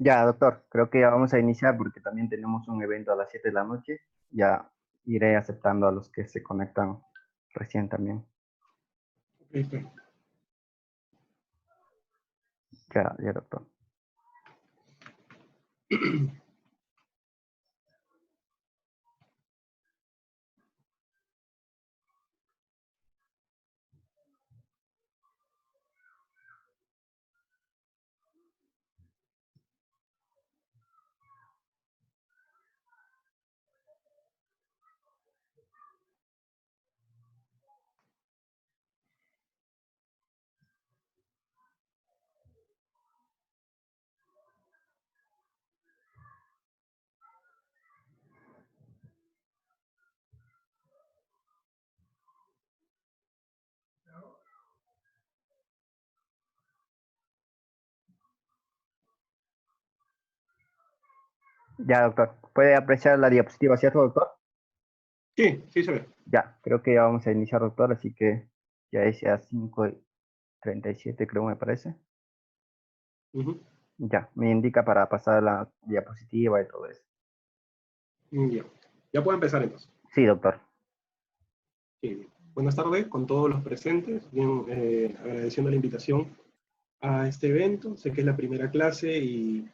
Ya, doctor, creo que ya vamos a iniciar porque también tenemos un evento a las 7 de la noche. Ya iré aceptando a los que se conectan recién también. Ok. Ya, ya, doctor. Ya, doctor. ¿Puede apreciar la diapositiva, cierto, doctor? Sí, sí se ve. Ya, creo que ya vamos a iniciar, doctor, así que ya es ya 5:37, creo, me parece. Ujú. Ya, me indica para pasar la diapositiva y todo eso. Ya. Ya puedo empezar entonces. Sí, doctor. Sí, bien. Buenas tardes con todos los presentes. Bien, agradeciendo la invitación a este evento. Sé que es la primera clase y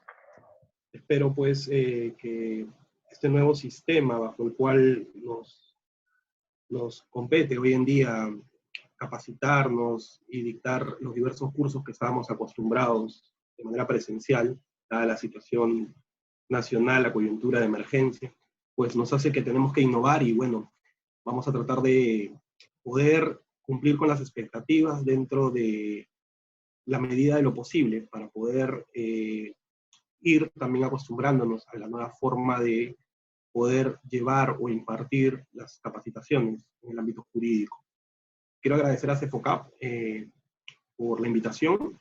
espero pues que este nuevo sistema bajo el cual nos compete hoy en día capacitarnos y dictar los diversos cursos que estábamos acostumbrados de manera presencial, dada la situación nacional, la coyuntura de emergencia, pues nos hace que tenemos que innovar y bueno, vamos a tratar de poder cumplir con las expectativas dentro de la medida de lo posible para poder ir también acostumbrándonos a la nueva forma de poder llevar o impartir las capacitaciones en el ámbito jurídico. Quiero agradecer a CEFOCAP por la invitación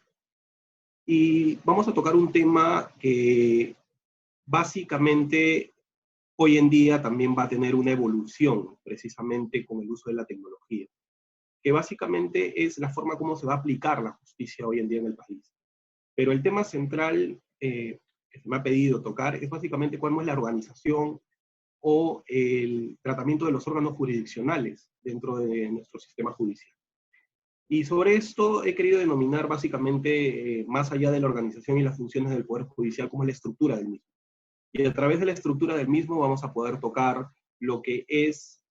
y vamos a tocar un tema que básicamente hoy en día también va a tener una evolución precisamente con el uso de la tecnología, que básicamente es la forma como se va a aplicar la justicia hoy en día en el país. Pero el tema central que se me ha pedido tocar es básicamente cómo es la organización o el tratamiento de los órganos jurisdiccionales dentro de nuestro sistema judicial. Y sobre esto he querido denominar básicamente, más allá de la organización y las funciones del Poder Judicial, como la estructura del mismo. Y a través de la estructura del mismo vamos a poder tocar lo que es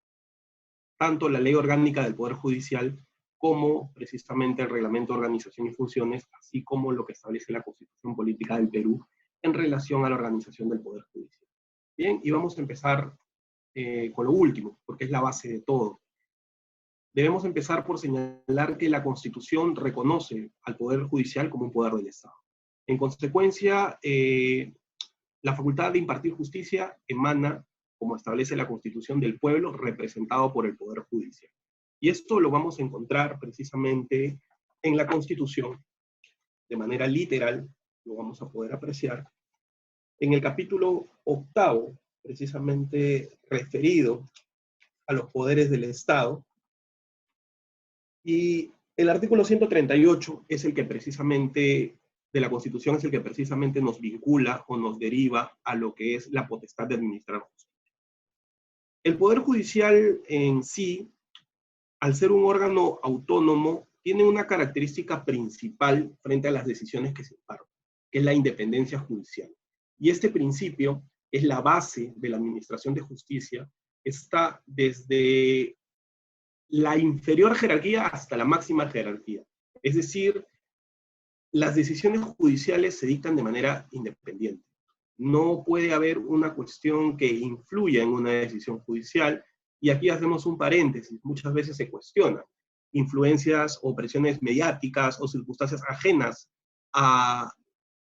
tanto la ley orgánica del Poder Judicial como precisamente el reglamento de organización y funciones, así como lo que establece la Constitución Política del Perú en relación a la organización del Poder Judicial. Bien, y vamos a empezar con lo último, porque es la base de todo. Debemos empezar por señalar que la Constitución reconoce al Poder Judicial como un poder del Estado. En consecuencia, la facultad de impartir justicia emana, como establece la Constitución, del pueblo representado por el Poder Judicial. Y esto lo vamos a encontrar precisamente en la Constitución, de manera literal, lo vamos a poder apreciar, en el capítulo 8, precisamente referido a los poderes del Estado. Y el artículo 138 es el que precisamente, de la Constitución, es el que precisamente nos vincula o nos deriva a lo que es la potestad de administrar justicia. El Poder Judicial en sí, al ser un órgano autónomo, tiene una característica principal frente a las decisiones que se imparten, que es la independencia judicial. Y este principio es la base de la administración de justicia, está desde la inferior jerarquía hasta la máxima jerarquía. Es decir, las decisiones judiciales se dictan de manera independiente. No puede haber una cuestión que influya en una decisión judicial, y aquí hacemos un paréntesis, muchas veces se cuestiona influencias o presiones mediáticas o circunstancias ajenas a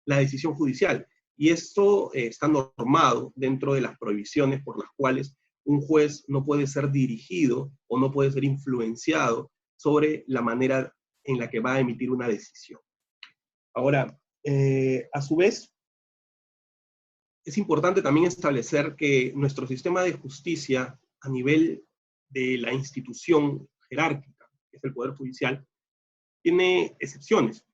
la decisión judicial. Y esto está normado dentro de las prohibiciones por las cuales un juez no puede ser dirigido o no puede ser influenciado sobre la manera en la que va a emitir una decisión. Ahora, a su vez, es importante también establecer que nuestro sistema de justicia a nivel de la institución jerárquica, que es el Poder Judicial, tiene excepciones,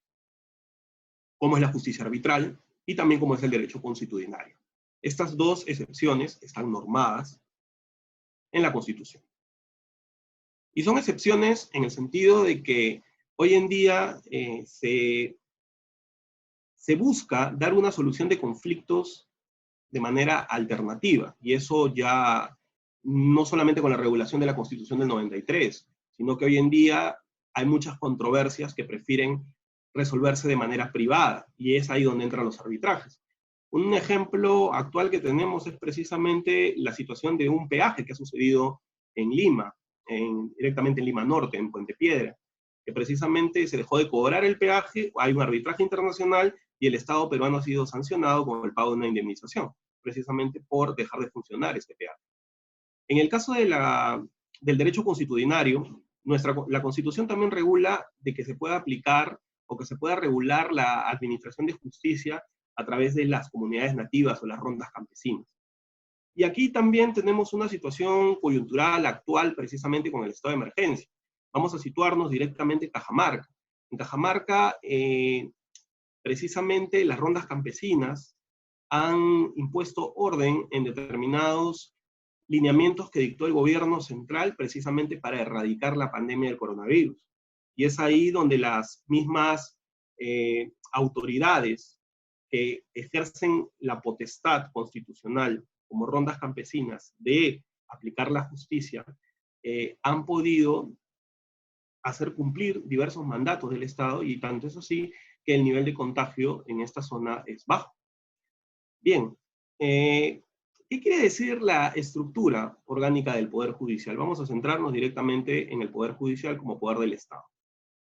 como es la justicia arbitral, y también como es el derecho consuetudinario. Estas dos excepciones están normadas en la Constitución. Y son excepciones en el sentido de que hoy en día se busca dar una solución de conflictos de manera alternativa, y eso ya no solamente con la regulación de la Constitución del 93, sino que hoy en día hay muchas controversias que prefieren resolverse de manera privada, y es ahí donde entran los arbitrajes. Un ejemplo actual que tenemos es precisamente la situación de un peaje que ha sucedido en Lima, directamente en Lima Norte, en Puente Piedra, que precisamente se dejó de cobrar el peaje, hay un arbitraje internacional y el Estado peruano ha sido sancionado con el pago de una indemnización, precisamente por dejar de funcionar este peaje. En el caso del derecho consuetudinario, la Constitución también regula de que se pueda aplicar o que se pueda regular la administración de justicia a través de las comunidades nativas o las rondas campesinas. Y aquí también tenemos una situación coyuntural actual precisamente con el estado de emergencia. Vamos a situarnos directamente en Cajamarca. En Cajamarca, precisamente las rondas campesinas han impuesto orden en determinados lineamientos que dictó el gobierno central precisamente para erradicar la pandemia del coronavirus. Y es ahí donde las mismas autoridades que ejercen la potestad constitucional como rondas campesinas de aplicar la justicia, han podido hacer cumplir diversos mandatos del Estado, y tanto es así que el nivel de contagio en esta zona es bajo. Bien, ¿qué quiere decir la estructura orgánica del Poder Judicial? Vamos a centrarnos directamente en el Poder Judicial como poder del Estado.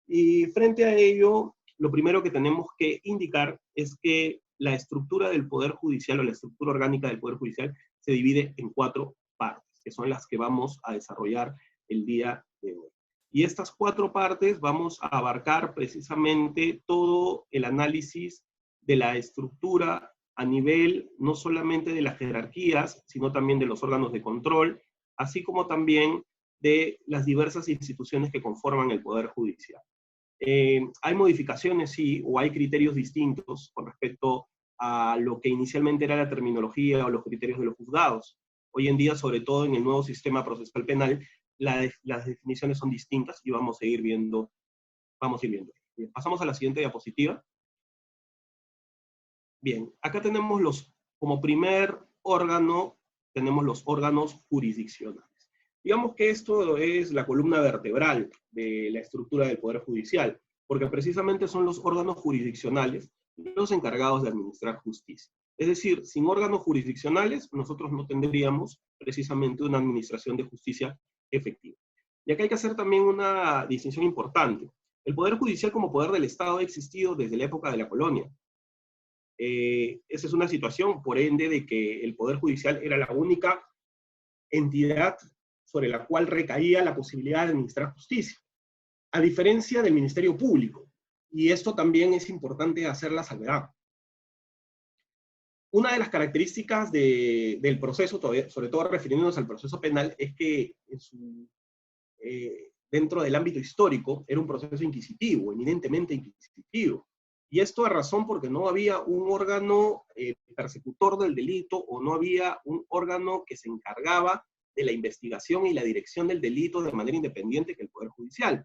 Y frente a ello, lo primero que tenemos que indicar es que la estructura del Poder Judicial o la estructura orgánica del Poder Judicial se divide en 4 partes, que son las que vamos a desarrollar el día de hoy. Y estas 4 partes vamos a abarcar precisamente todo el análisis de la estructura a nivel no solamente de las jerarquías, sino también de los órganos de control, así como también de las diversas instituciones que conforman el Poder Judicial. Hay modificaciones, sí, o hay criterios distintos con respecto a lo que inicialmente era la terminología o los criterios de los juzgados. Hoy en día, sobre todo en el nuevo sistema procesal penal, las definiciones son distintas y vamos a ir viendo. Bien, pasamos a la siguiente diapositiva. Bien, acá tenemos como primer órgano, tenemos los órganos jurisdiccionales. Digamos que esto es la columna vertebral de la estructura del Poder Judicial, porque precisamente son los órganos jurisdiccionales los encargados de administrar justicia. Es decir, sin órganos jurisdiccionales, nosotros no tendríamos precisamente una administración de justicia efectiva. Y acá hay que hacer también una distinción importante. El Poder Judicial como poder del Estado ha existido desde la época de la colonia. Esa es una situación, por ende, de que el Poder Judicial era la única entidad sobre la cual recaía la posibilidad de administrar justicia, a diferencia del Ministerio Público. Y esto también es importante hacer la salvedad. Una de las características del proceso, sobre todo refiriéndonos al proceso penal, es que dentro del ámbito histórico era un proceso inquisitivo, eminentemente inquisitivo. Y esto a razón porque no había un órgano persecutor del delito, o no había un órgano que se encargaba de la investigación y la dirección del delito de manera independiente que el Poder Judicial.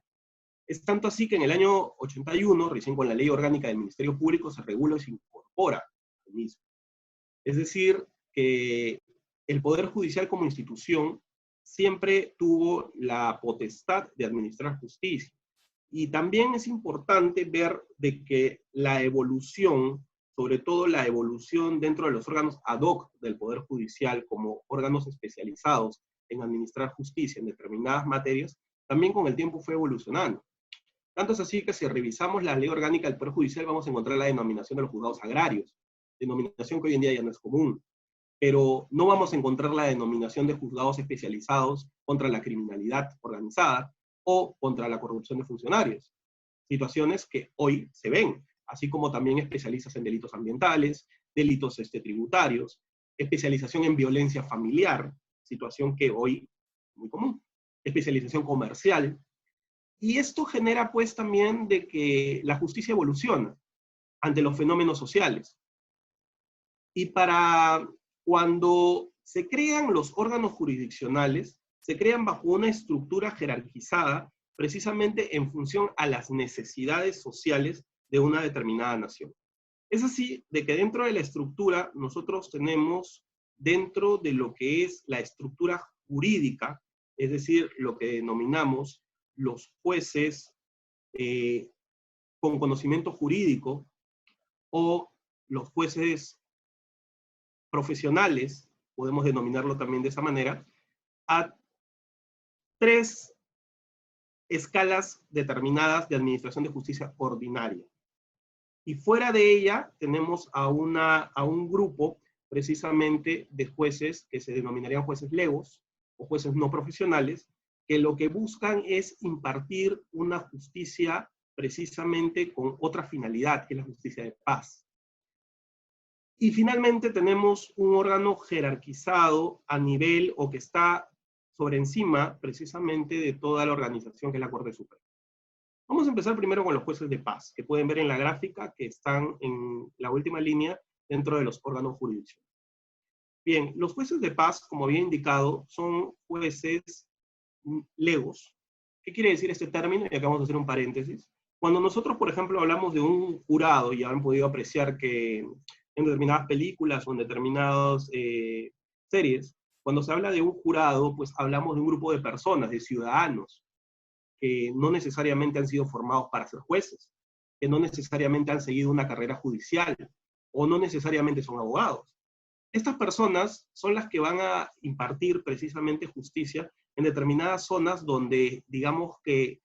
Es tanto así que en el año 81, recién con la Ley Orgánica del Ministerio Público, se regula y se incorpora el mismo. Es decir, que el Poder Judicial como institución siempre tuvo la potestad de administrar justicia. Y también es importante ver de que la evolución, sobre todo la evolución dentro de los órganos ad hoc del Poder Judicial como órganos especializados en administrar justicia en determinadas materias, también con el tiempo fue evolucionando. Tanto es así que si revisamos la ley orgánica del Poder Judicial vamos a encontrar la denominación de los juzgados agrarios, denominación que hoy en día ya no es común, pero no vamos a encontrar la denominación de juzgados especializados contra la criminalidad organizada o contra la corrupción de funcionarios, situaciones que hoy se ven, así como también especialistas en delitos ambientales, delitos tributarios, especialización en violencia familiar, situación que hoy es muy común, especialización comercial. Y esto genera pues también de que la justicia evoluciona ante los fenómenos sociales. Y para cuando se crean los órganos jurisdiccionales, se crean bajo una estructura jerarquizada precisamente en función a las necesidades sociales de una determinada nación. Es así de que dentro de la estructura nosotros tenemos, dentro de lo que es la estructura jurídica, es decir, lo que denominamos los jueces con conocimiento jurídico o los jueces profesionales, podemos denominarlo también de esa manera, a 3 escalas determinadas de administración de justicia ordinaria. Y fuera de ella tenemos a un grupo precisamente de jueces que se denominarían jueces legos o jueces no profesionales, que lo que buscan es impartir una justicia precisamente con otra finalidad, que es la justicia de paz. Y finalmente tenemos un órgano jerarquizado a nivel, o que está sobre encima precisamente de toda la organización, que es la Corte Suprema. Vamos a empezar primero con los jueces de paz, que pueden ver en la gráfica que están en la última línea dentro de los órganos jurisdiccionales. Bien, los jueces de paz, como había indicado, son jueces legos. ¿Qué quiere decir este término? Y acá vamos a hacer un paréntesis. Cuando nosotros, por ejemplo, hablamos de un jurado, y han podido apreciar que en determinadas películas o en determinadas series, cuando se habla de un jurado, pues hablamos de un grupo de personas, de ciudadanos, que no necesariamente han sido formados para ser jueces, que no necesariamente han seguido una carrera judicial, o no necesariamente son abogados. Estas personas son las que van a impartir precisamente justicia en determinadas zonas donde, digamos que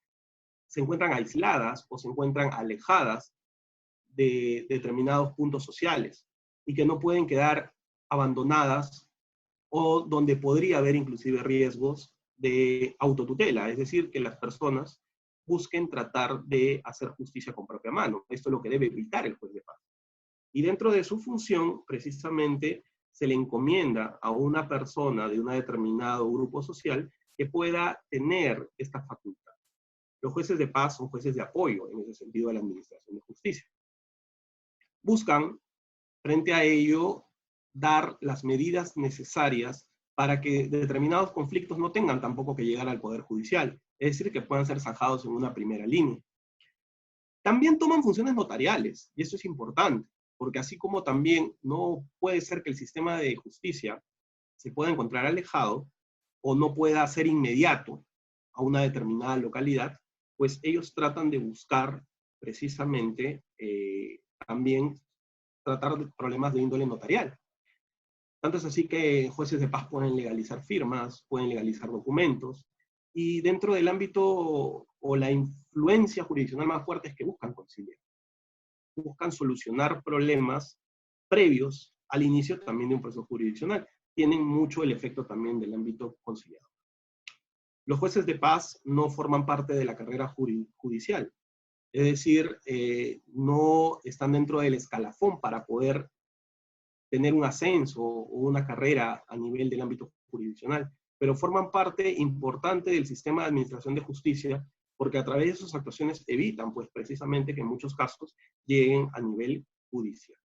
se encuentran aisladas o se encuentran alejadas de determinados puntos sociales y que no pueden quedar abandonadas, o donde podría haber inclusive riesgos de autotutela, es decir, que las personas busquen tratar de hacer justicia con propia mano. Esto es lo que debe evitar el juez de paz. Y dentro de su función, precisamente, se le encomienda a una persona de un determinado grupo social que pueda tener esta facultad. Los jueces de paz son jueces de apoyo, en ese sentido, de la administración de justicia. Buscan, frente a ello, dar las medidas necesarias para que determinados conflictos no tengan tampoco que llegar al Poder Judicial, es decir, que puedan ser zanjados en una primera línea. También toman funciones notariales, y eso es importante, porque así como también no puede ser que el sistema de justicia se pueda encontrar alejado o no pueda ser inmediato a una determinada localidad, pues ellos tratan de buscar precisamente también tratar de problemas de índole notarial. Tanto es así que jueces de paz pueden legalizar firmas, pueden legalizar documentos, y dentro del ámbito o la influencia jurisdiccional más fuerte es que buscan conciliar. Buscan solucionar problemas previos al inicio también de un proceso jurisdiccional. Tienen mucho el efecto también del ámbito conciliador. Los jueces de paz no forman parte de la carrera judicial, es decir, no están dentro del escalafón para poder tener un ascenso o una carrera a nivel del ámbito jurisdiccional, pero forman parte importante del sistema de administración de justicia, porque a través de sus actuaciones evitan, pues, precisamente que en muchos casos lleguen a nivel judicial.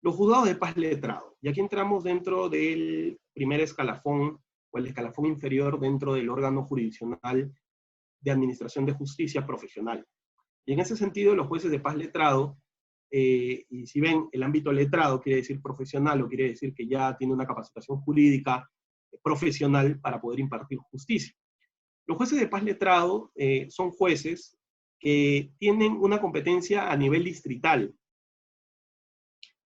Los juzgados de paz letrado. Y aquí entramos dentro del primer escalafón, o el escalafón inferior dentro del órgano jurisdiccional de administración de justicia profesional. Y en ese sentido, los jueces de paz letrado, y si ven, el ámbito letrado quiere decir profesional, o quiere decir que ya tiene una capacitación jurídica profesional para poder impartir justicia. Los jueces de paz letrado son jueces que tienen una competencia a nivel distrital,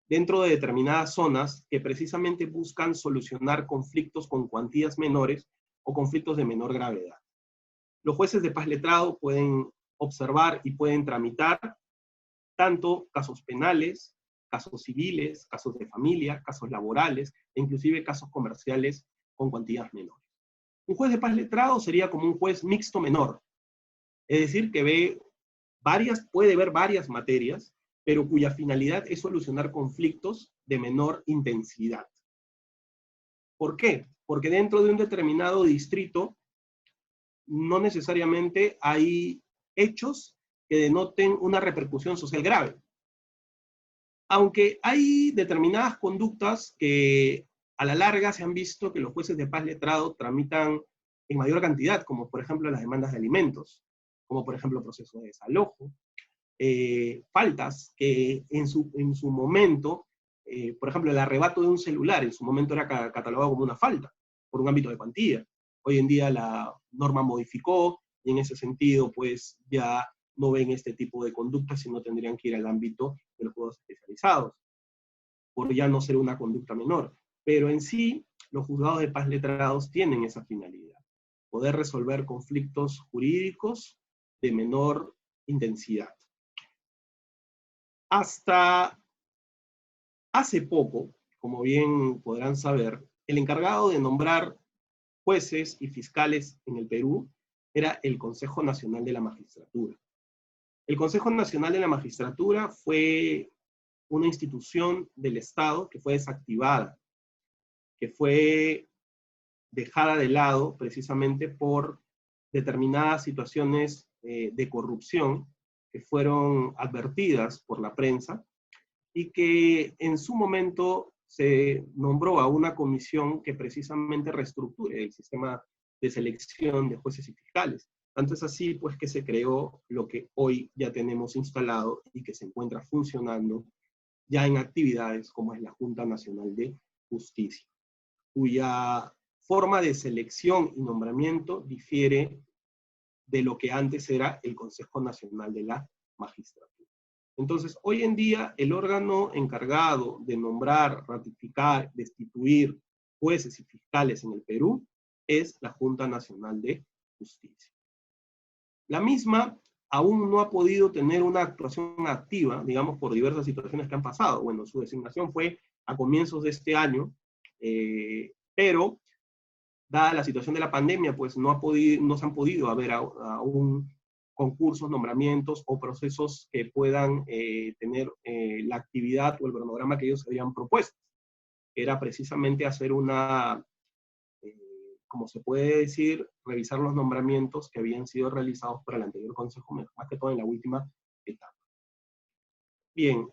dentro de determinadas zonas que precisamente buscan solucionar conflictos con cuantías menores o conflictos de menor gravedad. Los jueces de paz letrado pueden observar y pueden tramitar tanto casos penales, casos civiles, casos de familia, casos laborales, e inclusive casos comerciales con cuantías menores. Un juez de paz letrado sería como un juez mixto menor, es decir, que puede ver varias materias, pero cuya finalidad es solucionar conflictos de menor intensidad. ¿Por qué? Porque dentro de un determinado distrito no necesariamente hay hechos que denoten una repercusión social grave. Aunque hay determinadas conductas que a la larga se han visto que los jueces de paz letrado tramitan en mayor cantidad, como por ejemplo las demandas de alimentos, como por ejemplo procesos de desalojo, faltas que en su momento, por ejemplo, el arrebato de un celular en su momento era catalogado como una falta, por un ámbito de cuantía. Hoy en día la norma modificó y en ese sentido, pues ya no ven este tipo de conductas, sino tendrían que ir al ámbito de los juzgados especializados, por ya no ser una conducta menor. Pero en sí, los juzgados de paz letrados tienen esa finalidad, poder resolver conflictos jurídicos de menor intensidad. Hasta hace poco, como bien podrán saber, el encargado de nombrar jueces y fiscales en el Perú era el Consejo Nacional de la Magistratura. El Consejo Nacional de la Magistratura fue una institución del Estado que fue desactivada, que fue dejada de lado precisamente por determinadas situaciones de corrupción que fueron advertidas por la prensa y que en su momento se nombró a una comisión que precisamente reestructure el sistema de selección de jueces y fiscales. Tanto es así, pues, que se creó lo que hoy ya tenemos instalado y que se encuentra funcionando ya en actividades como es la Junta Nacional de Justicia, cuya forma de selección y nombramiento difiere de lo que antes era el Consejo Nacional de la Magistratura. Entonces, hoy en día, el órgano encargado de nombrar, ratificar, destituir jueces y fiscales en el Perú es la Junta Nacional de Justicia. La misma aún no ha podido tener una actuación activa, digamos, por diversas situaciones que han pasado. Bueno, su designación fue a comienzos de este año, pero dada la situación de la pandemia, pues no se han podido haber aún concursos, nombramientos o procesos que puedan tener la actividad o el cronograma que ellos habían propuesto. Era precisamente hacer una, como se puede decir, revisar los nombramientos que habían sido realizados por el anterior Consejo, más que todo en la última etapa. Bien,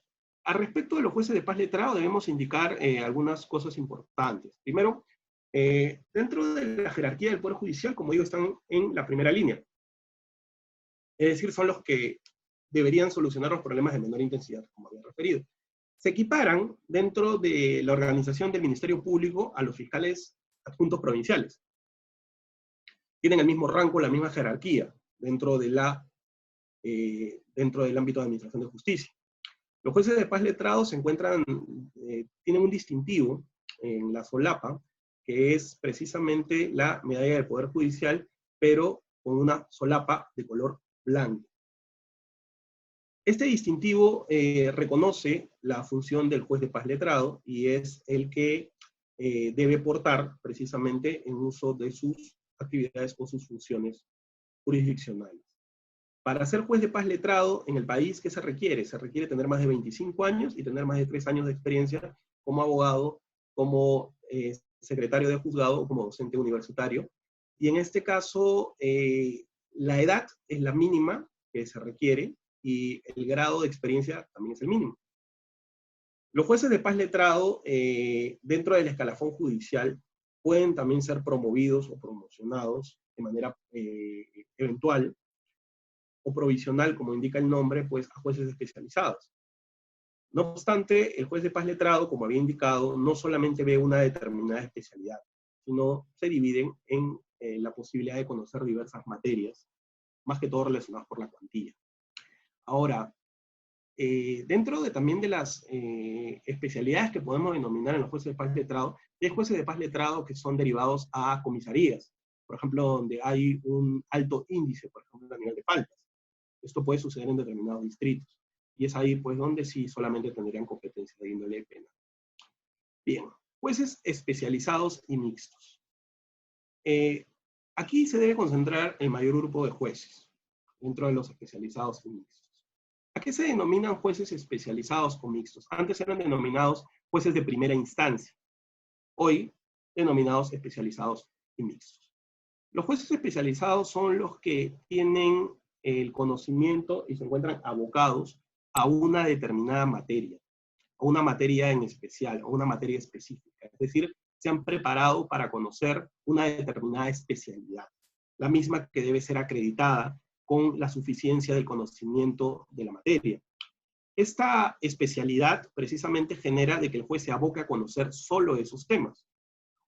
al respecto de los jueces de paz letrado debemos indicar algunas cosas importantes. Primero, dentro de la jerarquía del Poder Judicial, como digo, están en la primera línea. Es decir, son los que deberían solucionar los problemas de menor intensidad, como había referido. Se equiparan dentro de la organización del Ministerio Público a los fiscales adjuntos provinciales. Tienen el mismo rango, la misma jerarquía dentro del ámbito de administración de justicia. Los jueces de paz letrados se encuentran, tienen un distintivo en la solapa, que es precisamente la medalla del Poder Judicial, pero con una solapa de color blanco. Este distintivo reconoce la función del juez de paz letrado y es el que debe portar precisamente en uso de sus actividades o sus funciones jurisdiccionales. Para ser juez de paz letrado en el país, ¿qué se requiere? Se requiere tener más de 25 años y tener más de 3 años de experiencia como abogado, como secretario de juzgado o como docente universitario. Y en este caso, la edad es la mínima que se requiere y el grado de experiencia también es el mínimo. Los jueces de paz letrado, dentro del escalafón judicial, pueden también ser promovidos o promocionados de manera eventual o provisional, como indica el nombre, pues a jueces especializados. No obstante, el juez de paz letrado, como había indicado, no solamente ve una determinada especialidad, sino se dividen en la posibilidad de conocer diversas materias, más que todo relacionadas por la cuantía. Ahora, dentro también de las especialidades que podemos denominar en los jueces de paz letrado, hay jueces de paz letrado que son derivados a comisarías, por ejemplo, donde hay un alto índice, por ejemplo, a nivel de faltas. Esto puede suceder en determinados distritos. Y es ahí, pues, donde sí solamente tendrían competencia de índole penal. Bien, jueces especializados y mixtos. Aquí se debe concentrar el mayor grupo de jueces, dentro de los especializados y mixtos. ¿A qué se denominan jueces especializados o mixtos? Antes eran denominados jueces de primera instancia. Hoy, denominados especializados y mixtos. Los jueces especializados son los que tienen el conocimiento y se encuentran abocados a una determinada materia, a una materia en especial, a una materia específica. Es decir, se han preparado para conocer una determinada especialidad, la misma que debe ser acreditada con la suficiencia del conocimiento de la materia. Esta especialidad precisamente genera de que el juez se aboque a conocer solo esos temas,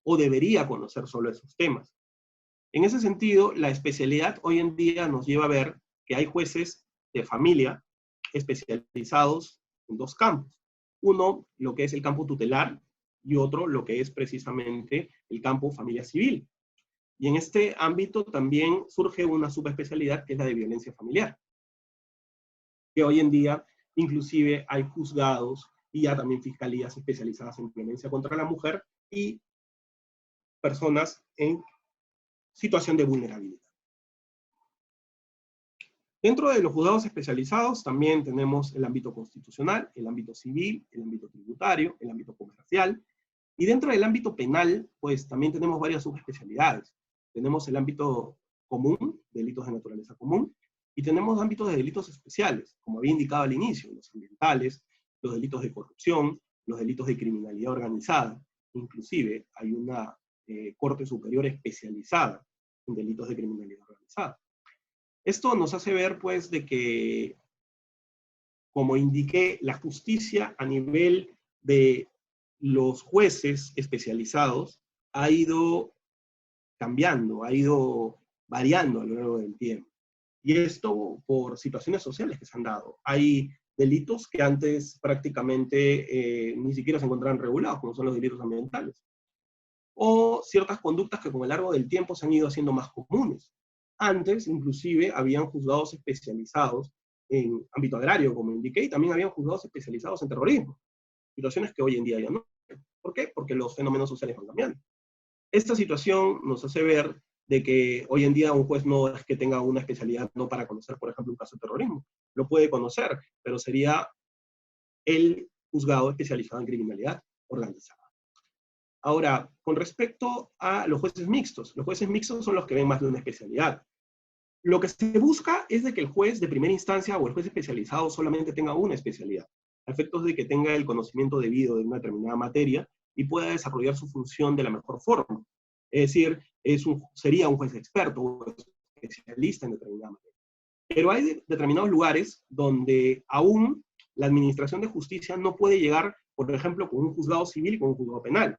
o debería conocer solo esos temas. En ese sentido, la especialidad hoy en día nos lleva a ver que hay jueces de familia especializados en dos campos. Uno, lo que es el campo tutelar, y otro, lo que es precisamente el campo familia civil. Y en este ámbito también surge una subespecialidad que es la de violencia familiar, que hoy en día inclusive hay juzgados y ya también fiscalías especializadas en violencia contra la mujer y personas en situación de vulnerabilidad. Dentro de los juzgados especializados también tenemos el ámbito constitucional, el ámbito civil, el ámbito tributario, el ámbito comercial, y dentro del ámbito penal, pues también tenemos varias subespecialidades. Tenemos el ámbito común, delitos de naturaleza común, y tenemos ámbitos de delitos especiales, como había indicado al inicio, los ambientales, los delitos de corrupción, los delitos de criminalidad organizada. Inclusive hay una Corte Superior especializada en delitos de criminalidad organizada. Esto nos hace ver, pues, de que, como indiqué, la justicia a nivel de los jueces especializados ha ido cambiando, ha ido variando a lo largo del tiempo. Y esto por situaciones sociales que se han dado. Hay delitos que antes prácticamente ni siquiera se encontraban regulados, como son los delitos ambientales. O ciertas conductas que con el largo del tiempo se han ido haciendo más comunes. Antes, inclusive, habían juzgados especializados en ámbito agrario, como indiqué, y también habían juzgados especializados en terrorismo. Situaciones que hoy en día ya no. ¿Por qué? Porque los fenómenos sociales van cambiando. Esta situación nos hace ver de que hoy en día un juez no es que tenga una especialidad no para conocer, por ejemplo, un caso de terrorismo. Lo puede conocer, pero sería el juzgado especializado en criminalidad organizada. Ahora, con respecto a los jueces mixtos son los que ven más de una especialidad. Lo que se busca es de que el juez de primera instancia o el juez especializado solamente tenga una especialidad, a efectos de que tenga el conocimiento debido de una determinada materia y pueda desarrollar su función de la mejor forma. Es decir, sería un juez experto o especialista en determinada materia. Pero hay determinados lugares donde aún la administración de justicia no puede llegar, por ejemplo, con un juzgado civil y con un juzgado penal.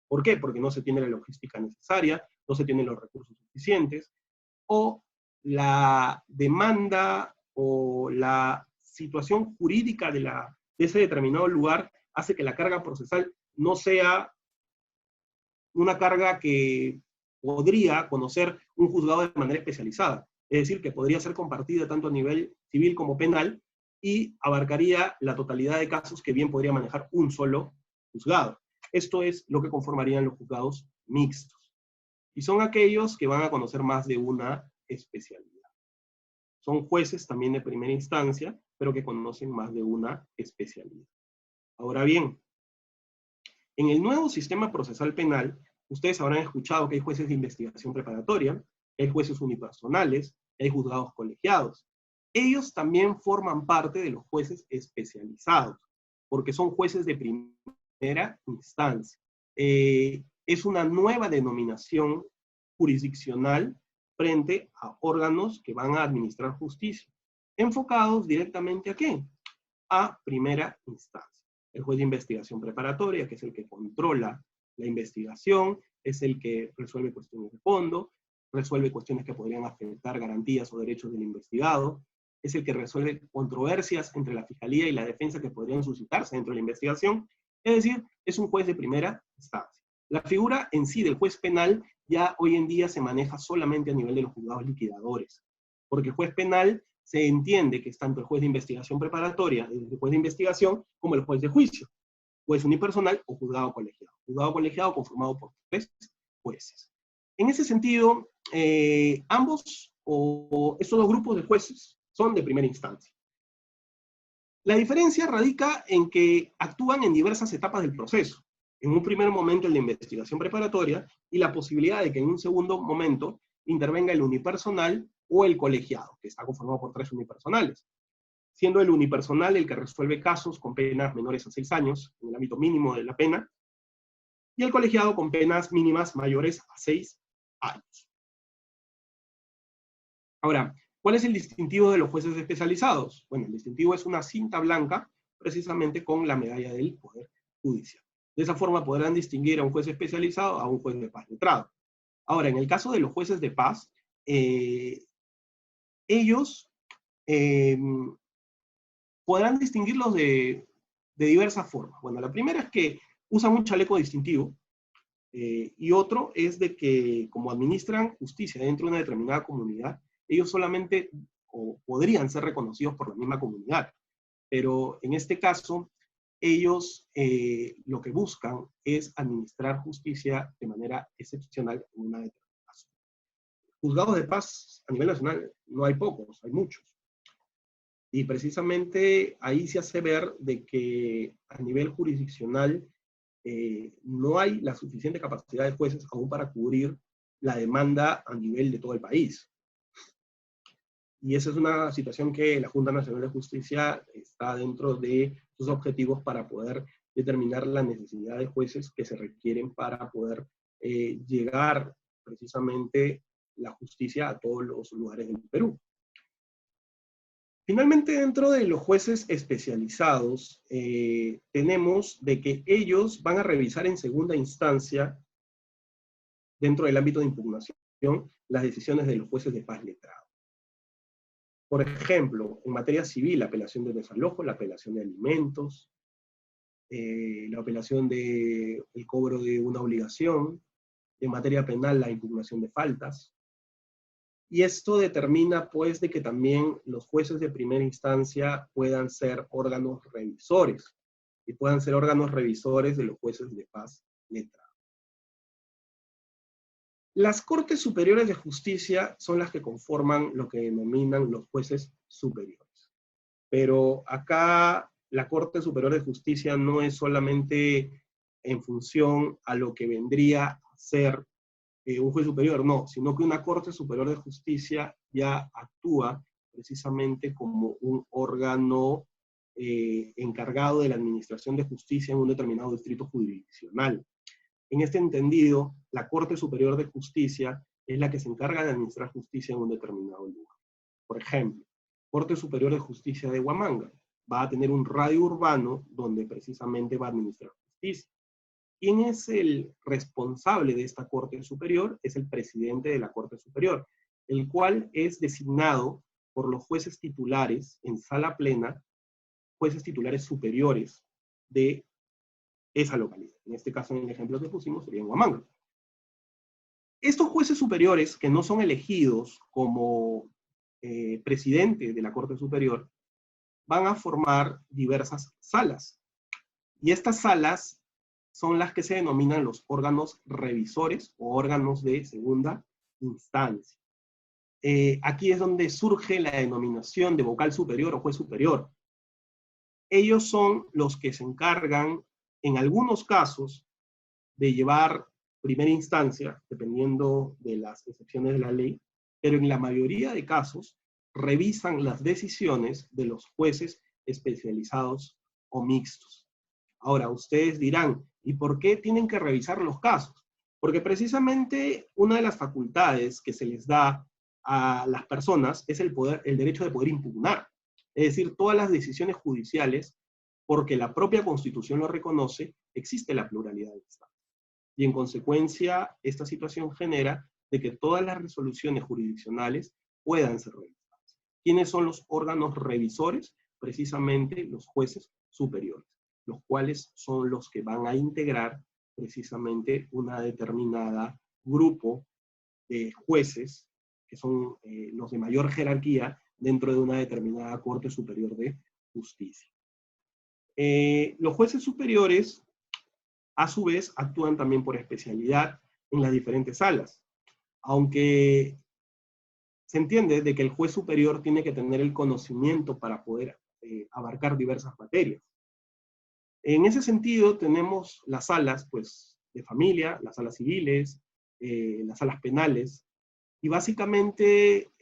¿Por qué? Porque no se tiene la logística necesaria, no se tienen los recursos suficientes, o la demanda o la situación jurídica de ese determinado lugar hace que la carga procesal no sea una carga que podría conocer un juzgado de manera especializada. Es decir, que podría ser compartida tanto a nivel civil como penal y abarcaría la totalidad de casos que bien podría manejar un solo juzgado. Esto es lo que conformarían los juzgados mixtos. Y son aquellos que van a conocer más de una especialidad. Son jueces también de primera instancia, pero que conocen más de una especialidad. Ahora bien, en el nuevo sistema procesal penal, ustedes habrán escuchado que hay jueces de investigación preparatoria, hay jueces unipersonales, hay juzgados colegiados. Ellos también forman parte de los jueces especializados, porque son jueces de primera instancia. Es una nueva denominación jurisdiccional frente a órganos que van a administrar justicia, enfocados directamente ¿a qué? A primera instancia. El juez de investigación preparatoria, que es el que controla la investigación, es el que resuelve cuestiones de fondo, resuelve cuestiones que podrían afectar garantías o derechos del investigado, es el que resuelve controversias entre la fiscalía y la defensa que podrían suscitarse dentro de la investigación, es decir, es un juez de primera instancia. La figura en sí del juez penal ya hoy en día se maneja solamente a nivel de los juzgados liquidadores, porque el juez penal se entiende que es tanto el juez de investigación preparatoria, el juez de investigación, como el juez de juicio, juez unipersonal o juzgado colegiado conformado por 3 jueces. En ese sentido, ambos o estos dos grupos de jueces son de primera instancia. La diferencia radica en que actúan en diversas etapas del proceso. En un primer momento el de investigación preparatoria y la posibilidad de que en un segundo momento intervenga el unipersonal o el colegiado, que está conformado por 3 unipersonales. siendo el unipersonal el que resuelve casos con penas menores a 6 años, en el ámbito mínimo de la pena, y el colegiado con penas mínimas mayores a 6 años. Ahora, ¿cuál es el distintivo de los jueces especializados? Bueno, el distintivo es una cinta blanca, precisamente con la medalla del Poder Judicial. De esa forma podrán distinguir a un juez especializado a un juez de paz letrado. Ahora, en el caso de los jueces de paz, ellos podrán distinguirlos de diversas formas. Bueno, la primera es que usan un chaleco distintivo, y otro es de que, como administran justicia dentro de una determinada comunidad, ellos solamente o podrían ser reconocidos por la misma comunidad. Pero en este caso, ellos lo que buscan es administrar justicia de manera excepcional en una determinada zona. Juzgados de paz a nivel nacional no hay pocos, hay muchos. Y precisamente ahí se hace ver de que a nivel jurisdiccional no hay la suficiente capacidad de jueces aún para cubrir la demanda a nivel de todo el país. Y esa es una situación que la Junta Nacional de Justicia está dentro de sus objetivos para poder determinar la necesidad de jueces que se requieren para poder llegar precisamente la justicia a todos los lugares del Perú. Finalmente, dentro de los jueces especializados, tenemos de que ellos van a revisar en segunda instancia, dentro del ámbito de impugnación, las decisiones de los jueces de paz letrado. Por ejemplo, en materia civil, la apelación de desalojo, la apelación de alimentos, la apelación del cobro de una obligación, en materia penal, la impugnación de faltas. Y esto determina, pues, de que también los jueces de primera instancia puedan ser órganos revisores, y puedan ser órganos revisores de los jueces de paz letrado. Las Cortes Superiores de Justicia son las que conforman lo que denominan los jueces superiores. Pero acá la Corte Superior de Justicia no es solamente en función a lo que vendría a ser un juez superior, no, sino que una Corte Superior de Justicia ya actúa precisamente como un órgano encargado de la administración de justicia en un determinado distrito jurisdiccional. En este entendido, la Corte Superior de Justicia es la que se encarga de administrar justicia en un determinado lugar. Por ejemplo, Corte Superior de Justicia de Huamanga va a tener un radio urbano donde precisamente va a administrar justicia. ¿Quién es el responsable de esta Corte Superior? Es el presidente de la Corte Superior, el cual es designado por los jueces titulares en sala plena, jueces titulares superiores de esa localidad. En este caso, en el ejemplo que pusimos, sería en Huamanga. Estos jueces superiores, que no son elegidos como presidente de la Corte Superior, van a formar diversas salas. Y estas salas son las que se denominan los órganos revisores o órganos de segunda instancia. Aquí es donde surge la denominación de vocal superior o juez superior. Ellos son los que se encargan, en algunos casos, de llevar primera instancia, dependiendo de las excepciones de la ley, pero en la mayoría de casos revisan las decisiones de los jueces especializados o mixtos. Ahora, ustedes dirán, ¿y por qué tienen que revisar los casos? Porque precisamente una de las facultades que se les da a las personas es el derecho de poder impugnar. Es decir, todas las decisiones judiciales, porque la propia Constitución lo reconoce, existe la pluralidad de Estado. Y en consecuencia, esta situación genera de que todas las resoluciones jurisdiccionales puedan ser revisadas. ¿Quiénes son los órganos revisores? Precisamente los jueces superiores, los cuales son los que van a integrar precisamente una determinada grupo de jueces, que son los de mayor jerarquía dentro de una determinada Corte Superior de Justicia. Los jueces superiores, a su vez, actúan también por especialidad en las diferentes salas, aunque se entiende de que el juez superior tiene que tener el conocimiento para poder abarcar diversas materias. En ese sentido, tenemos las salas, pues, de familia, las salas civiles, las salas penales, y básicamente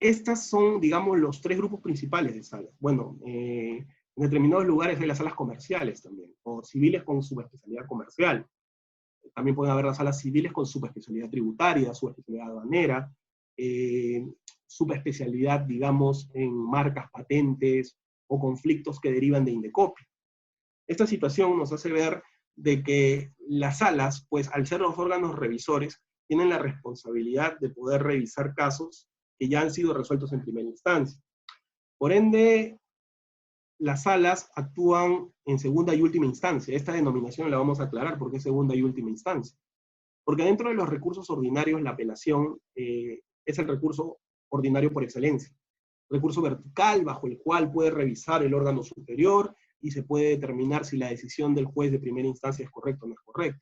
Estas son, digamos, los tres grupos principales de salas. Bueno, en determinados lugares hay las salas comerciales también, o civiles con subespecialidad comercial. También pueden haber las salas civiles con subespecialidad tributaria, subespecialidad aduanera, subespecialidad, digamos, en marcas, patentes o conflictos que derivan de Indecopi. Esta situación nos hace ver de que las salas, pues al ser los órganos revisores, tienen la responsabilidad de poder revisar casos que ya han sido resueltos en primera instancia. Por ende, las salas actúan en segunda y última instancia. Esta denominación la vamos a aclarar porque es segunda y última instancia. Porque dentro de los recursos ordinarios, la apelación es el recurso ordinario por excelencia. Recurso vertical bajo el cual puede revisar el órgano superior y se puede determinar si la decisión del juez de primera instancia es correcta o no es correcta.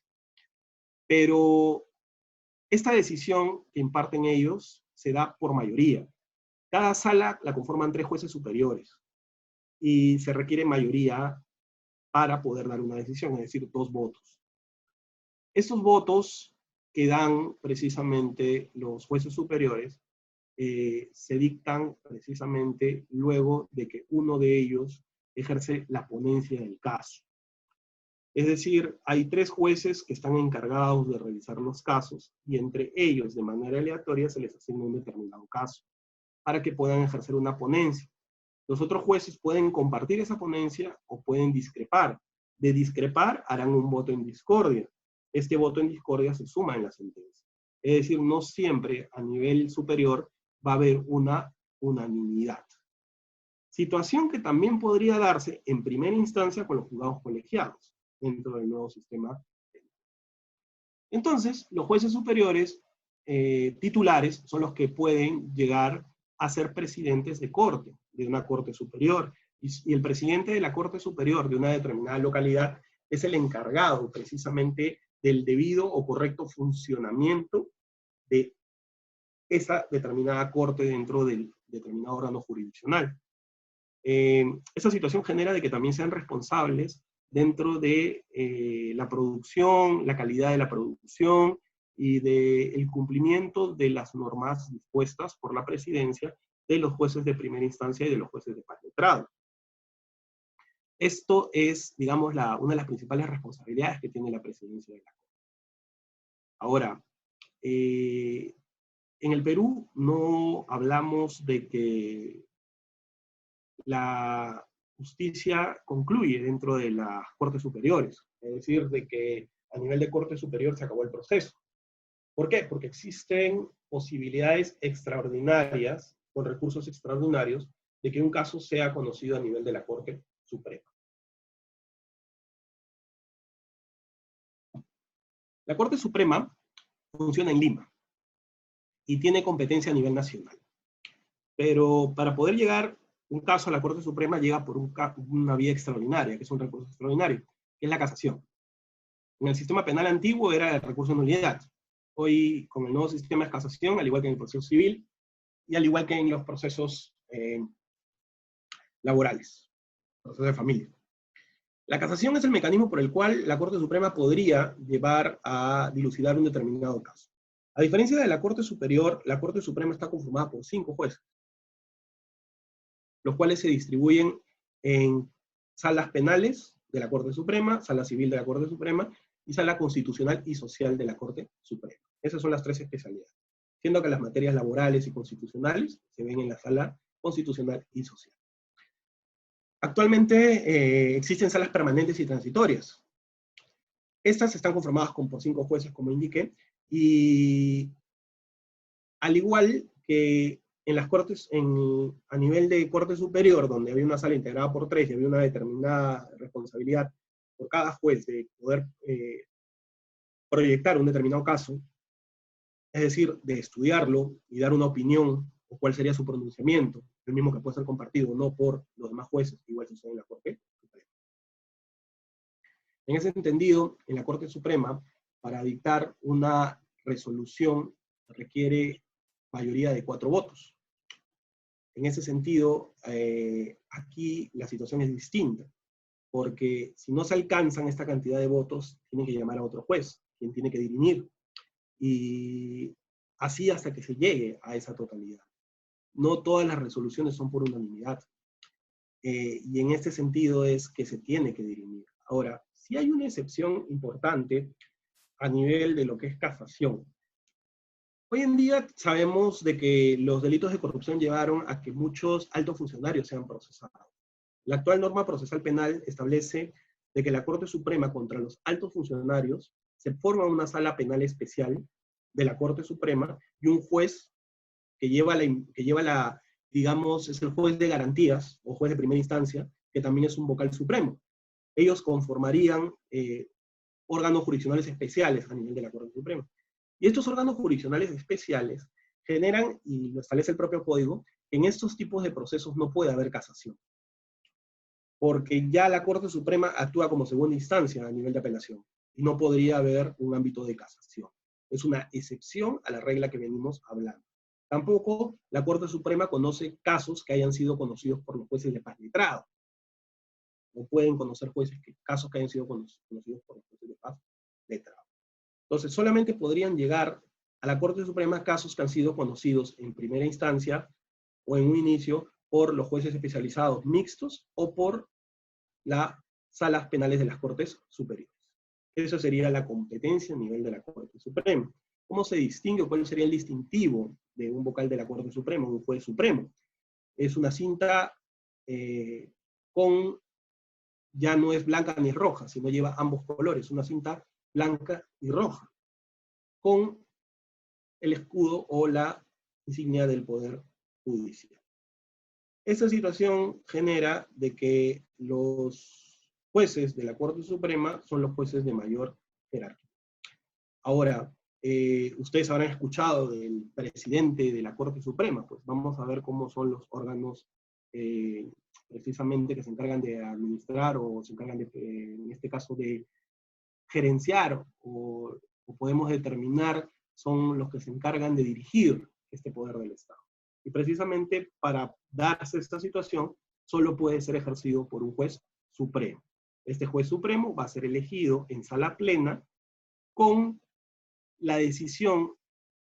Pero esta decisión que imparten ellos se da por mayoría. Cada sala la conforman 3 jueces superiores y se requiere mayoría para poder dar una decisión, es decir, 2 votos. Estos votos que dan precisamente los jueces superiores se dictan precisamente luego de que uno de ellos ejerce la ponencia del caso. Es decir, hay 3 jueces que están encargados de revisar los casos y entre ellos, de manera aleatoria, se les asigna un determinado caso para que puedan ejercer una ponencia. Los otros jueces pueden compartir esa ponencia o pueden discrepar. De discrepar, harán un voto en discordia. Este voto en discordia se suma en la sentencia. Es decir, no siempre a nivel superior va a haber una unanimidad. Situación que también podría darse en primera instancia con los juzgados colegiados dentro del nuevo sistema. Entonces, los jueces superiores titulares son los que pueden llegar a ser presidentes de corte, de una corte superior. Y el presidente de la corte superior de una determinada localidad es el encargado precisamente del debido o correcto funcionamiento de esa determinada corte dentro del determinado órgano jurisdiccional. Esa situación genera de que también sean responsables dentro de la producción, la calidad de la producción y del cumplimiento de las normas dispuestas por la presidencia de los jueces de primera instancia y de los jueces de paz letrado. Esto es, digamos, una de las principales responsabilidades que tiene la presidencia de la Corte. Ahora, en el Perú no hablamos de que la justicia concluye dentro de las Cortes Superiores, es decir, de que a nivel de Corte Superior se acabó el proceso. ¿Por qué? Porque existen posibilidades extraordinarias, con recursos extraordinarios, de que un caso sea conocido a nivel de la Corte Suprema. La Corte Suprema funciona en Lima y tiene competencia a nivel nacional. Pero para poder llegar un caso a la Corte Suprema llega por una vía extraordinaria, que es un recurso extraordinario, que es la casación. En el sistema penal antiguo era el recurso de nulidad. Hoy, con el nuevo sistema de casación, al igual que en el proceso civil, y al igual que en los procesos laborales, procesos de familia. La casación es el mecanismo por el cual la Corte Suprema podría llevar a dilucidar un determinado caso. A diferencia de la Corte Superior, la Corte Suprema está conformada por 5 jueces, los cuales se distribuyen en salas penales de la Corte Suprema, sala civil de la Corte Suprema, y sala constitucional y social de la Corte Suprema. Esas son las 3 especialidades, siendo que las materias laborales y constitucionales se ven en la sala constitucional y social. Actualmente existen salas permanentes y transitorias. Estas están conformadas por 5 jueces, como indiqué, y al igual que en las cortes, a nivel de corte superior, donde había una sala integrada por 3 y había una determinada responsabilidad por cada juez de poder proyectar un determinado caso, es decir, de estudiarlo y dar una opinión o cuál sería su pronunciamiento, el mismo que puede ser compartido no por los demás jueces, igual sucede en la Corte Suprema. En ese entendido, en la Corte Suprema, para dictar una resolución requiere mayoría de 4 votos. En ese sentido, aquí la situación es distinta, porque si no se alcanzan esta cantidad de votos, tienen que llamar a otro juez, quien tiene que dirimir, y así hasta que se llegue a esa totalidad. no todas las resoluciones son por unanimidad. Y en este sentido es que se tiene que dirimir. Ahora, sí hay una excepción importante a nivel de lo que es casación. Hoy en día sabemos de que los delitos de corrupción llevaron a que muchos altos funcionarios sean procesados. La actual norma procesal penal establece de que la Corte Suprema contra los altos funcionarios se forma una sala penal especial de la Corte Suprema y un juez que lleva digamos, es el juez de garantías o juez de primera instancia, que también es un vocal supremo. Ellos conformarían órganos jurisdiccionales especiales a nivel de la Corte Suprema. Y estos órganos jurisdiccionales especiales generan, y lo establece el propio código, que en estos tipos de procesos no puede haber casación, porque ya la Corte Suprema actúa como segunda instancia a nivel de apelación, y no podría haber un ámbito de casación. Es una excepción a la regla que venimos hablando. Tampoco la Corte Suprema conoce casos que hayan sido conocidos por los jueces de paz letrados. No pueden conocer casos que hayan sido conocidos por los jueces de paz letrados. Entonces, solamente podrían llegar a la Corte Suprema casos que han sido conocidos en primera instancia o en un inicio por los jueces especializados mixtos o por las salas penales de las Cortes Superiores. Eso sería la competencia a nivel de la Corte Suprema. ¿Cómo se distingue o cuál sería el distintivo de un vocal de la Corte Suprema, un juez supremo? Es una cinta ya no es blanca ni roja, sino lleva ambos colores, una cinta blanca y roja, con el escudo o la insignia del Poder Judicial. Esta situación genera de que los jueces de la Corte Suprema son los jueces de mayor jerarquía. Ahora, ustedes habrán escuchado del presidente de la Corte Suprema, pues vamos a ver cómo son los órganos precisamente que se encargan de administrar o se encargan de, en este caso, de gerenciar o podemos determinar son los que se encargan de dirigir este poder del Estado. Y precisamente para darse esta situación, solo puede ser ejercido por un juez supremo. Este juez supremo va a ser elegido en sala plena con la decisión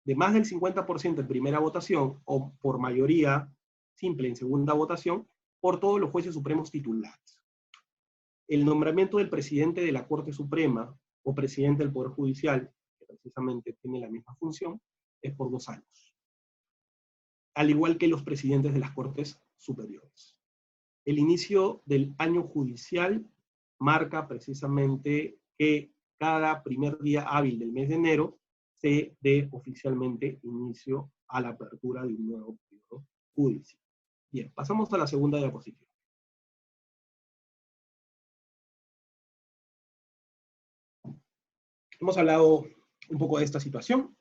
de más del 50% en primera votación o por mayoría simple en segunda votación por todos los jueces supremos titulares. El nombramiento del presidente de la Corte Suprema o presidente del Poder Judicial, que precisamente tiene la misma función, es por 2 años. Al igual que los presidentes de las Cortes Superiores. El inicio del año judicial marca precisamente que cada primer día hábil del mes de enero se dé oficialmente inicio a la apertura de un nuevo periodo judicial. Bien, pasamos a la segunda diapositiva. Hemos hablado un poco de esta situación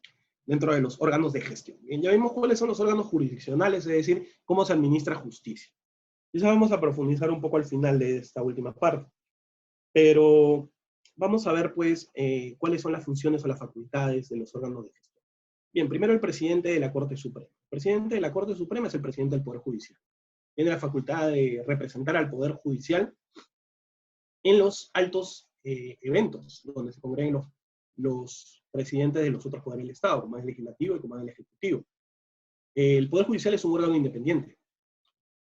dentro de los órganos de gestión. Bien, ya vimos cuáles son los órganos jurisdiccionales, es decir, cómo se administra justicia. Eso vamos a profundizar un poco al final de esta última parte. Pero vamos a ver, pues, cuáles son las funciones o las facultades de los órganos de gestión. Bien, primero el presidente de la Corte Suprema. El presidente de la Corte Suprema es el presidente del Poder Judicial. Tiene la facultad de representar al Poder Judicial en los altos eventos, donde se congreguen los presidentes de los otros poderes del Estado, como es el legislativo y como es el ejecutivo. El Poder Judicial es un órgano independiente.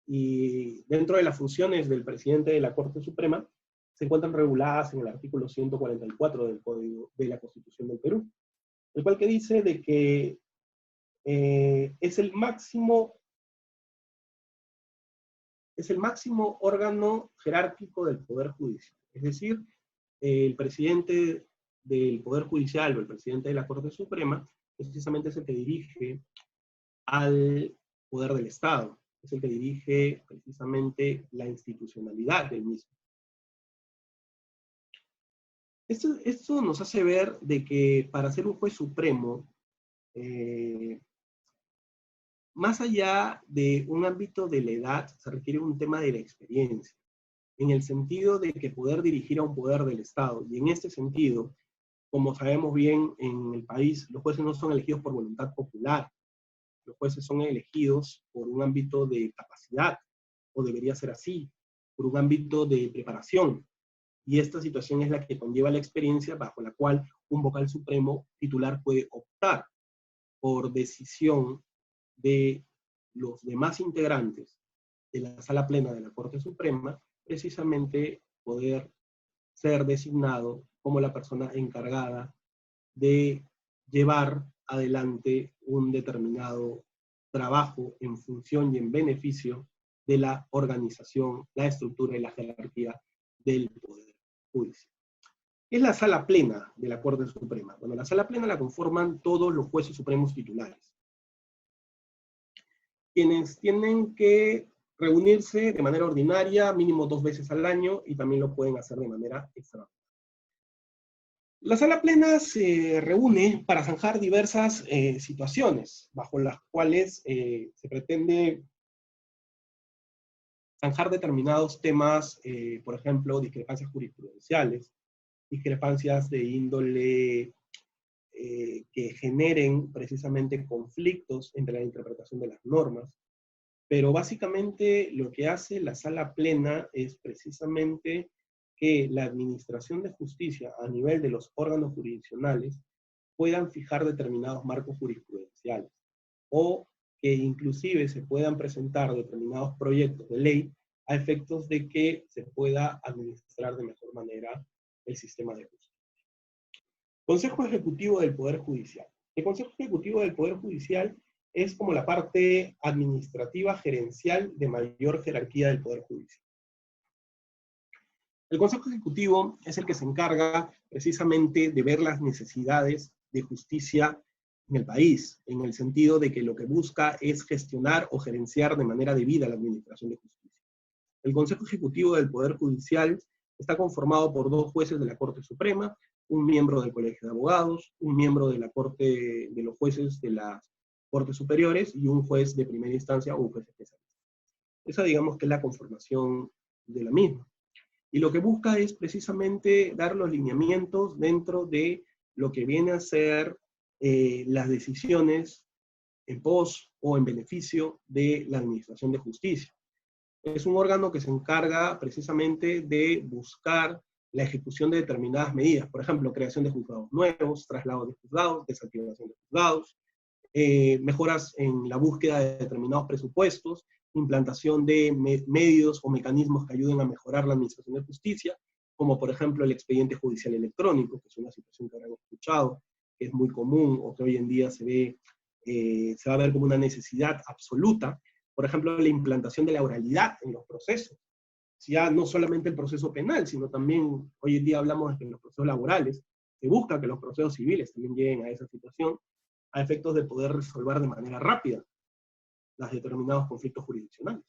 Y dentro de las funciones del presidente de la Corte Suprema, se encuentran reguladas en el artículo 144 del Código de la Constitución del Perú, el cual que dice de que es el máximo órgano jerárquico del Poder Judicial. Es decir, el presidente del Poder Judicial o el presidente de la Corte Suprema precisamente es el que dirige al poder del Estado, es el que dirige precisamente la institucionalidad del mismo. Esto nos hace ver de que para ser un juez supremo, más allá de un ámbito de la edad, se requiere un tema de la experiencia, en el sentido de que poder dirigir a un poder del Estado. Y en este sentido, como sabemos bien en el país, los jueces no son elegidos por voluntad popular, los jueces son elegidos por un ámbito de capacidad, o debería ser así, por un ámbito de preparación. Y esta situación es la que conlleva la experiencia bajo la cual un vocal supremo titular puede optar por decisión de los demás integrantes de la Sala Plena de la Corte Suprema, precisamente poder ser designado como la persona encargada de llevar adelante un determinado trabajo en función y en beneficio de la organización, la estructura y la jerarquía del Poder Judicial. Es la Sala Plena de la Corte Suprema. Bueno, la Sala Plena la conforman todos los jueces supremos titulares, quienes tienen que reunirse de manera ordinaria, mínimo 2 veces al año, y también lo pueden hacer de manera extraordinaria. La Sala Plena se reúne para zanjar diversas situaciones, bajo las cuales se pretende zanjar determinados temas, por ejemplo, discrepancias jurisprudenciales, discrepancias de índole que generen precisamente conflictos entre la interpretación de las normas. Pero básicamente lo que hace la Sala Plena es precisamente que la administración de justicia a nivel de los órganos jurisdiccionales puedan fijar determinados marcos jurisprudenciales, o que inclusive se puedan presentar determinados proyectos de ley a efectos de que se pueda administrar de mejor manera el sistema de justicia. Consejo Ejecutivo del Poder Judicial. El Consejo Ejecutivo del Poder Judicial es como la parte administrativa gerencial de mayor jerarquía del Poder Judicial. El Consejo Ejecutivo es el que se encarga precisamente de ver las necesidades de justicia en el país, en el sentido de que lo que busca es gestionar o gerenciar de manera debida la administración de justicia. El Consejo Ejecutivo del Poder Judicial está conformado por 2 jueces de la Corte Suprema, un miembro del Colegio de Abogados, un miembro de la Corte de los jueces de las Cortes Superiores y un juez de primera instancia o un juez especialista. Esa, digamos, que es la conformación de la misma. Y lo que busca es precisamente dar los lineamientos dentro de lo que viene a ser las decisiones en pos o en beneficio de la administración de justicia. Es un órgano que se encarga precisamente de buscar la ejecución de determinadas medidas, por ejemplo, creación de juzgados nuevos, traslados de juzgados, desactivación de juzgados, mejoras en la búsqueda de determinados presupuestos, implantación de medios o mecanismos que ayuden a mejorar la administración de justicia, como por ejemplo el expediente judicial electrónico, que es una situación que habrán escuchado, que es muy común o que hoy en día se va a ver como una necesidad absoluta. Por ejemplo, la implantación de la oralidad en los procesos. Ya no solamente el proceso penal, sino también hoy en día hablamos de que en los procesos laborales se busca que los procesos civiles también lleguen a esa situación, a efectos de poder resolver de manera rápida los determinados conflictos jurisdiccionales.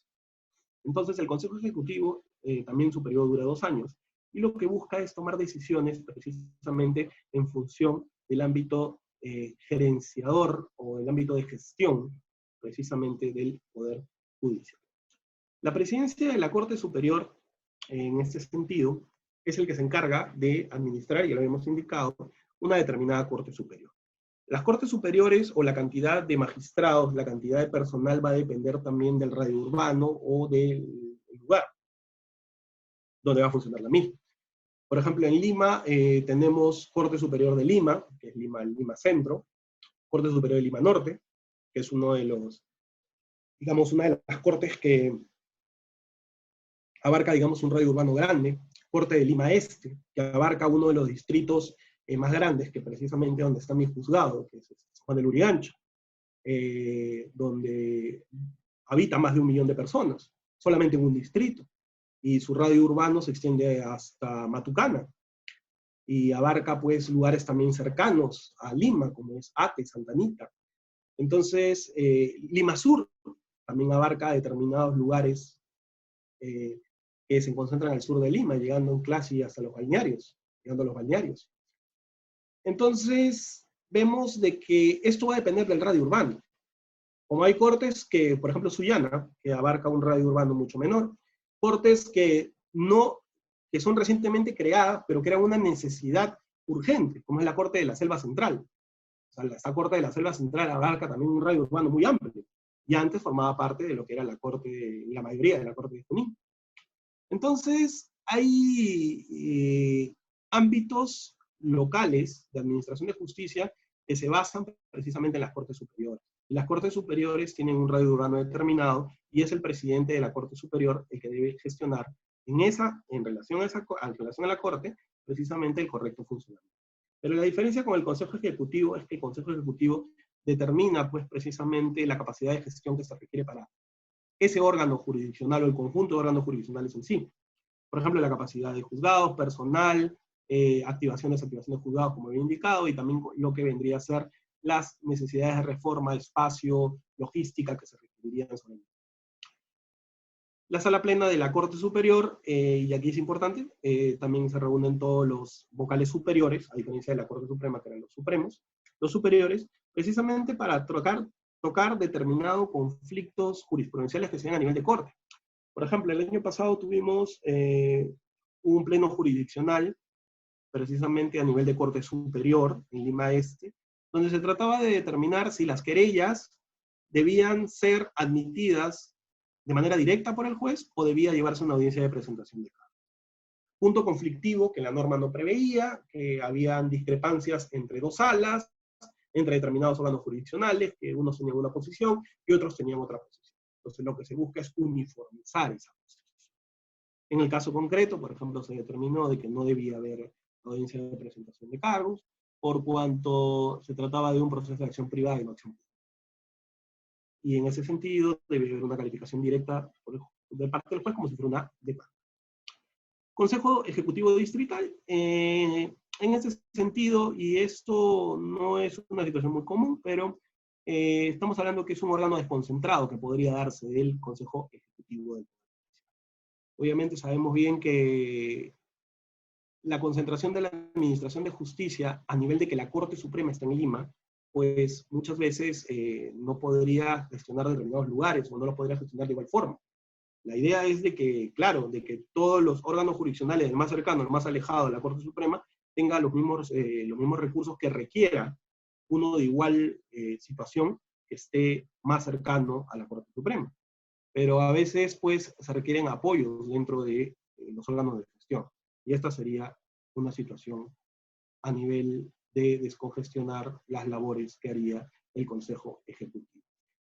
Entonces, el Consejo Ejecutivo, también su periodo dura 2 años, y lo que busca es tomar decisiones precisamente en función del ámbito gerenciador o del ámbito de gestión precisamente del Poder Judicial. La presidencia de la Corte Superior, en este sentido, es el que se encarga de administrar, ya lo habíamos indicado, una determinada Corte Superior. Las Cortes Superiores o la cantidad de magistrados, la cantidad de personal va a depender también del radio urbano o del lugar donde va a funcionar la misma. Por ejemplo, en Lima tenemos Corte Superior de Lima, que es Lima Centro, Corte Superior de Lima Norte, que es uno de los, digamos, una de las cortes que abarca, digamos, un radio urbano grande, Corte de Lima Este, que abarca uno de los distritos más grandes, que precisamente donde está mi juzgado, que es Juan de Lurigancho, donde habita más de 1 millón de personas, solamente en un distrito, y su radio urbano se extiende hasta Matucana, y abarca pues lugares también cercanos a Lima, como es Ate, Santa Anita. Entonces, Lima Sur también abarca determinados lugares que se concentran al sur de Lima, llegando en clase hasta los balnearios, llegando a los balnearios. Entonces, vemos de que esto va a depender del radio urbano. Como hay cortes que, por ejemplo, Sullana, que abarca un radio urbano mucho menor, cortes que son recientemente creadas, pero que eran una necesidad urgente, como es la Corte de la Selva Central. O sea, esta Corte de la Selva Central abarca también un radio urbano muy amplio, y antes formaba parte de lo que era la mayoría de la Corte de Junín. Entonces, hay ámbitos locales de administración de justicia que se basan precisamente en las Cortes Superiores. Y las Cortes Superiores tienen un radio urbano determinado y es el presidente de la Corte Superior el que debe gestionar en relación a la Corte, precisamente el correcto funcionamiento. Pero la diferencia con el Consejo Ejecutivo es que el Consejo Ejecutivo determina, pues, precisamente la capacidad de gestión que se requiere para ese órgano jurisdiccional o el conjunto de órganos jurisdiccionales en sí. Por ejemplo, la capacidad de juzgados, personal, activaciones de juzgados, como había indicado, y también lo que vendría a ser las necesidades de reforma, espacio, logística que se requerirían sobre ello. La sala plena de la Corte Superior, y aquí es importante, también se reúnen todos los vocales superiores, a diferencia de la Corte Suprema, que eran los supremos, los superiores, precisamente para tocar determinados conflictos jurisprudenciales que se dan a nivel de corte. Por ejemplo, el año pasado tuvimos un pleno jurisdiccional, precisamente a nivel de Corte Superior, en Lima Este, donde se trataba de determinar si las querellas debían ser admitidas de manera directa por el juez o debía llevarse una audiencia de presentación de cargos. Punto conflictivo que la norma no preveía, que habían discrepancias entre dos salas, entre determinados órganos jurisdiccionales, que unos tenían una posición y otros tenían otra posición. Entonces lo que se busca es uniformizar esa posición. En el caso concreto, por ejemplo, se determinó de que no debía haber audiencia de presentación de cargos, por cuanto se trataba de un proceso de acción privada y no acción pública. Y en ese sentido, debe haber una calificación directa de parte del juez como si fuera una demanda. Consejo Ejecutivo Distrital, en ese sentido, y esto no es una situación muy común, pero estamos hablando que es un órgano desconcentrado que podría darse del Consejo Ejecutivo del Poder Judicial. Obviamente sabemos bien que la concentración de la Administración de Justicia a nivel de que la Corte Suprema está en Lima, pues muchas veces no podría gestionar determinados lugares o no lo podría gestionar de igual forma. La idea es de que, claro, de que todos los órganos jurisdiccionales, el más cercano, el más alejado de la Corte Suprema, tenga los mismos recursos que requiera uno de igual situación que esté más cercano a la Corte Suprema. Pero a veces, pues, se requieren apoyos dentro de los órganos de gestión. Y esta sería una situación a nivel de descongestionar las labores que haría el Consejo Ejecutivo.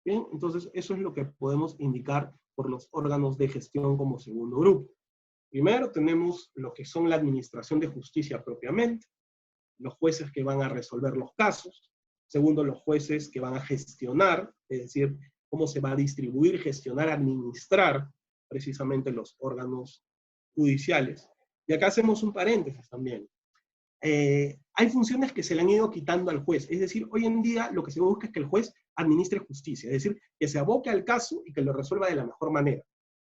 Bien, entonces eso es lo que podemos indicar por los órganos de gestión como segundo grupo. Primero tenemos lo que son la administración de justicia propiamente, los jueces que van a resolver los casos. Segundo, los jueces que van a gestionar, es decir, cómo se va a distribuir, gestionar, administrar precisamente los órganos judiciales. Y acá hacemos un paréntesis también. Hay funciones que se le han ido quitando al juez, es decir, hoy en día lo que se busca es que el juez administre justicia, es decir, que se aboque al caso y que lo resuelva de la mejor manera.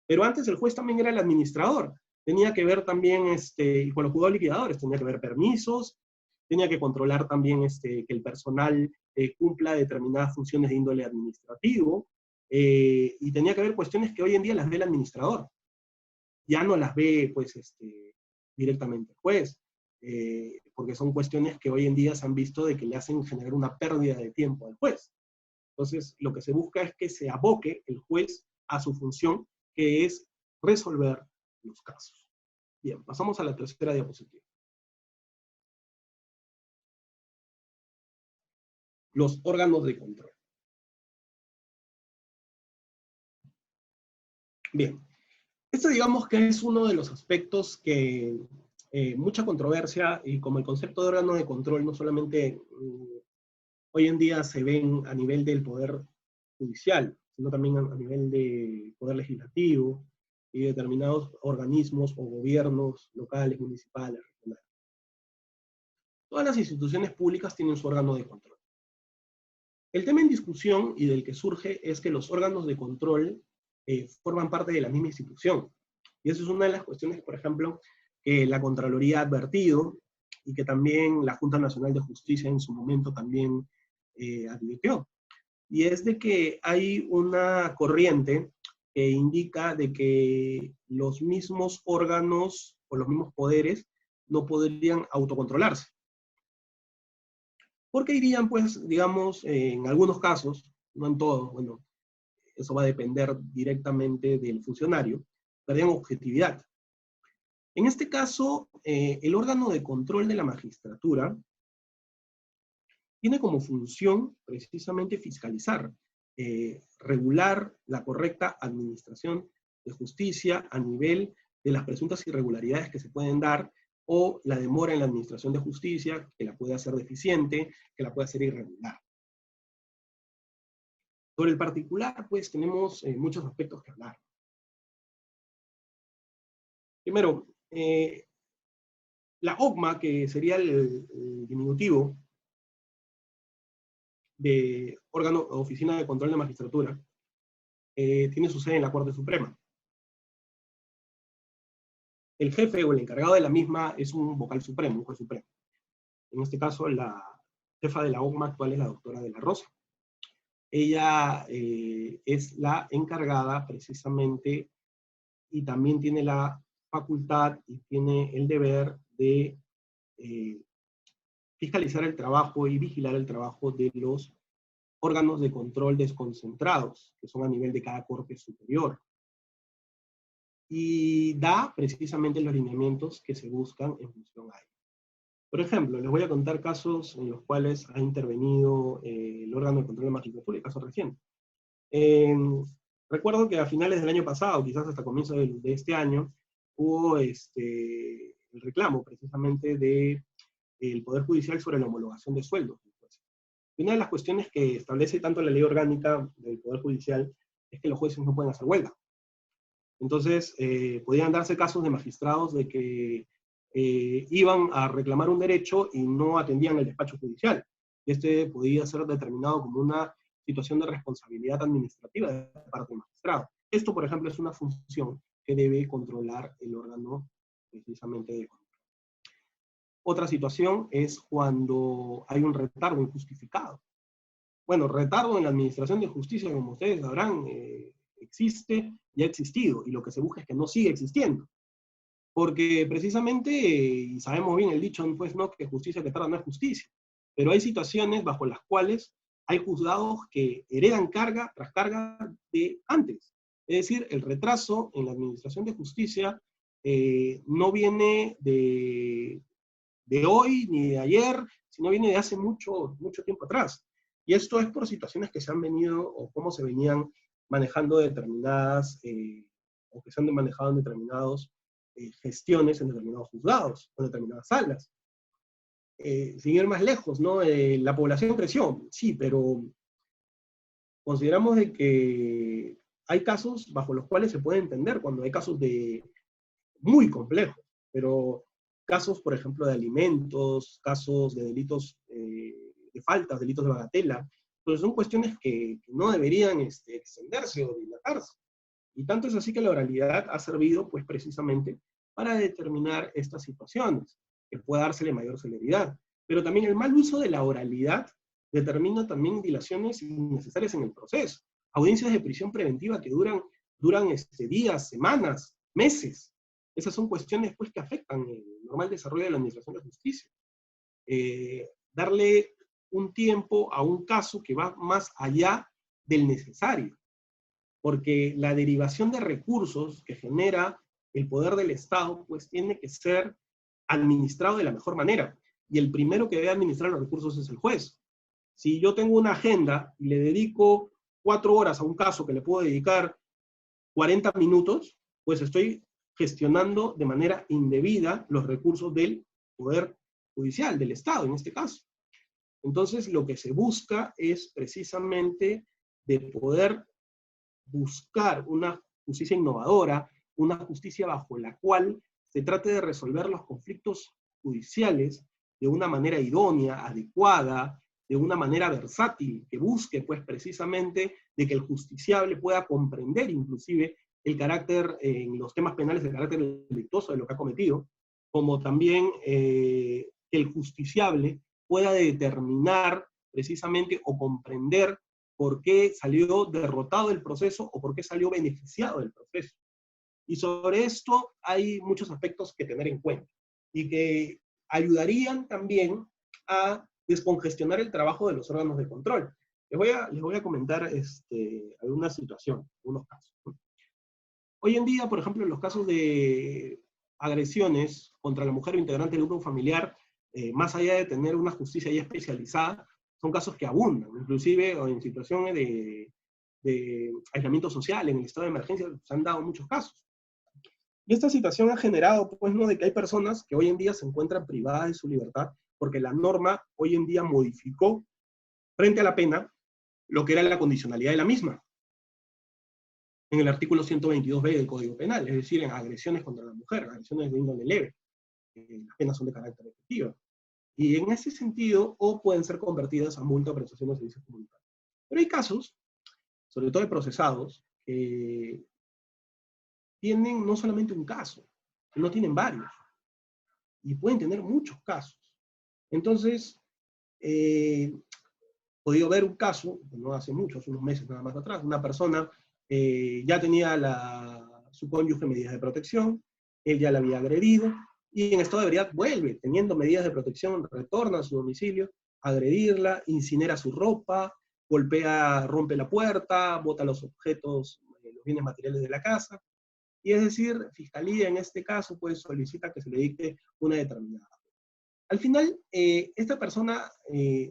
Pero antes el juez también era el administrador, tenía que ver también, y con los juzgados liquidadores, tenía que ver permisos, tenía que controlar también que el personal cumpla determinadas funciones de índole administrativo, y tenía que ver cuestiones que hoy en día las ve el administrador. Ya no las ve, pues, directamente el juez. Porque son cuestiones que hoy en día se han visto de que le hacen generar una pérdida de tiempo al juez. Entonces, lo que se busca es que se aboque el juez a su función, que es resolver los casos. Bien, pasamos a la tercera diapositiva. Los órganos de control. Bien, este digamos que es uno de los aspectos que mucha controversia, y como el concepto de órgano de control no solamente hoy en día se ven a nivel del Poder Judicial, sino también a nivel de Poder Legislativo y determinados organismos o gobiernos locales, municipales, regionales. Todas las instituciones públicas tienen su órgano de control. El tema en discusión y del que surge es que los órganos de control forman parte de la misma institución. Y eso es una de las cuestiones, por ejemplo, que la Contraloría ha advertido y que también la Junta Nacional de Justicia en su momento también advirtió. Y es de que hay una corriente que indica de que los mismos órganos o los mismos poderes no podrían autocontrolarse. Porque irían, pues, digamos, en algunos casos, no en todos, bueno, eso va a depender directamente del funcionario, perderían objetividad. En este caso, el órgano de control de la magistratura tiene como función precisamente fiscalizar, regular la correcta administración de justicia a nivel de las presuntas irregularidades que se pueden dar o la demora en la administración de justicia, que la puede hacer deficiente, que la puede hacer irregular. Sobre el particular, pues tenemos muchos aspectos que hablar. Primero, la OCMA, que sería el diminutivo de órgano o oficina de control de magistratura, tiene su sede en la Corte Suprema. El jefe o el encargado de la misma es un vocal supremo, un juez supremo. En este caso, la jefa de la OCMA actual es la doctora de la Rosa. Ella es la encargada precisamente y también tiene la facultad y tiene el deber de fiscalizar el trabajo y vigilar el trabajo de los órganos de control desconcentrados, que son a nivel de cada corte superior. Y da precisamente los lineamientos que se buscan en función a ello. Por ejemplo, les voy a contar casos en los cuales ha intervenido el órgano de control de magistratura, casos recientes. Recuerdo que a finales del año pasado, quizás hasta comienzo de este año, hubo el reclamo precisamente del Poder Judicial sobre la homologación de sueldos. Y una de las cuestiones que establece tanto la ley orgánica del Poder Judicial es que los jueces no pueden hacer huelga. Entonces, podían darse casos de magistrados de que iban a reclamar un derecho y no atendían el despacho judicial. Este podía ser determinado como una situación de responsabilidad administrativa de parte del magistrado. Esto, por ejemplo, es una función que debe controlar el órgano precisamente de control. Otra situación es cuando hay un retardo injustificado. Bueno, retardo en la administración de justicia, como ustedes sabrán, existe y ha existido, y lo que se busca es que no siga existiendo. Porque precisamente, y sabemos bien el dicho, pues, ¿no?, que justicia que tarda no es justicia. Pero hay situaciones bajo las cuales hay juzgados que heredan carga tras carga de antes. Es decir, el retraso en la administración de justicia no viene de hoy ni de ayer, sino viene de hace mucho, mucho tiempo atrás. Y esto es por situaciones que se han venido, o cómo se venían manejando determinadas, o que se han manejado en determinados gestiones en determinados juzgados, o en determinadas salas. Sin ir más lejos, ¿no? La población creció, sí, pero consideramos de que hay casos bajo los cuales se puede entender cuando hay casos muy complejos, pero casos, por ejemplo, de alimentos, casos de delitos de faltas, delitos de bagatela, pues son cuestiones que no deberían extenderse o dilatarse. Y tanto es así que la oralidad ha servido, pues, precisamente para determinar estas situaciones, que pueda dársele mayor celeridad. Pero también el mal uso de la oralidad determina también dilaciones innecesarias en el proceso. Audiencias de prisión preventiva que duran días, semanas, meses. Esas son cuestiones, pues, que afectan el normal desarrollo de la administración de justicia. Darle un tiempo a un caso que va más allá del necesario, porque la derivación de recursos que genera el poder del Estado, pues, tiene que ser administrado de la mejor manera, y el primero que debe administrar los recursos es el juez. Si yo tengo una agenda y le dedico 4 horas a un caso que le puedo dedicar 40 minutos, pues estoy gestionando de manera indebida los recursos del Poder Judicial, del Estado en este caso. Entonces, lo que se busca es precisamente de poder buscar una justicia innovadora, una justicia bajo la cual se trate de resolver los conflictos judiciales de una manera idónea, adecuada, de una manera versátil, que busque, pues, precisamente de que el justiciable pueda comprender inclusive el carácter, en los temas penales, el carácter delictuoso de lo que ha cometido, como también que el justiciable pueda determinar precisamente o comprender por qué salió derrotado del proceso o por qué salió beneficiado del proceso. Y sobre esto hay muchos aspectos que tener en cuenta y que ayudarían también a descongestionar el trabajo de los órganos de control. Les voy a comentar alguna situación, unos casos. Hoy en día, por ejemplo, en los casos de agresiones contra la mujer o integrante del grupo familiar, más allá de tener una justicia ya especializada, son casos que abundan, inclusive o en situaciones de aislamiento social, en el estado de emergencia, se han dado muchos casos. Y esta situación ha generado, pues, ¿no?, de que hay personas que hoy en día se encuentran privadas de su libertad porque la norma hoy en día modificó frente a la pena lo que era la condicionalidad de la misma en el artículo 122b del Código Penal, es decir, en agresiones contra la mujer, agresiones de índole leve. Las penas son de carácter efectivo. Y en ese sentido, o pueden ser convertidas a multa o prestación de servicios comunitarios. Pero hay casos, sobre todo de procesados, que tienen no solamente un caso, no tienen varios, y pueden tener muchos casos. Entonces, he podido ver un caso, no hace mucho, hace unos meses nada más atrás, una persona ya tenía su cónyuge medidas de protección, él ya la había agredido, y en estado de ebriedad vuelve, teniendo medidas de protección, retorna a su domicilio, a agredirla, incinera su ropa, golpea, rompe la puerta, bota los objetos, los bienes materiales de la casa, y es decir, Fiscalía en este caso pues solicita que se le dicte una determinada. Al final, esta persona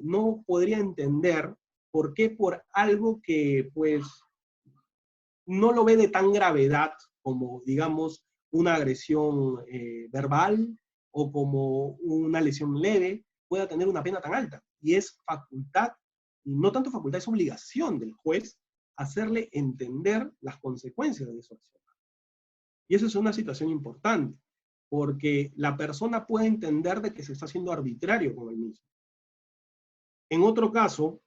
no podría entender por qué por algo que pues no lo ve de tan gravedad como, digamos, una agresión verbal o como una lesión leve, pueda tener una pena tan alta. Y es facultad, y no tanto facultad, es obligación del juez hacerle entender las consecuencias de esa acción. Y eso es una situación importante, porque la persona puede entender de que se está haciendo arbitrario con el mismo. En otro caso,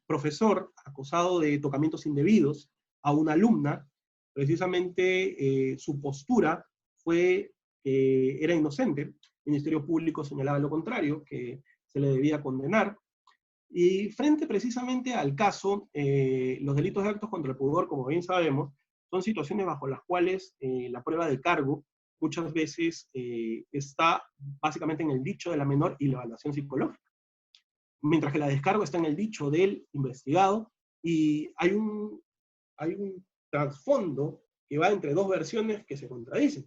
profesor acusado de tocamientos indebidos a una alumna, precisamente su postura fue que era inocente, el Ministerio Público señalaba lo contrario, que se le debía condenar, y frente precisamente al caso, los delitos de actos contra el pudor, como bien sabemos, son situaciones bajo las cuales la prueba de cargo muchas veces está básicamente en el dicho de la menor y la evaluación psicológica, mientras que la descarga está en el dicho del investigado, y hay un trasfondo que va entre dos versiones que se contradicen.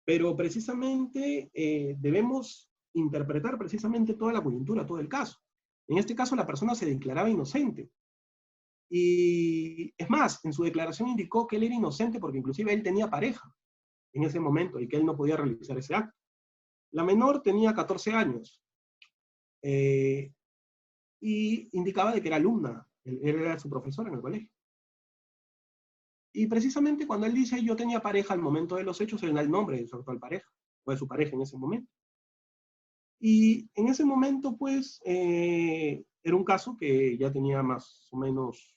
Pero precisamente debemos interpretar precisamente toda la coyuntura, todo el caso. En este caso la persona se declaraba inocente. Y es más, en su declaración indicó que él era inocente porque inclusive él tenía pareja en ese momento y que él no podía realizar ese acto. La menor tenía 14 años y indicaba de que era alumna, él era su profesor en el colegio. Y precisamente cuando él dice yo tenía pareja al momento de los hechos, él da el nombre de su actual pareja, o de su pareja en ese momento. Y en ese momento, pues, era un caso que ya tenía más o menos,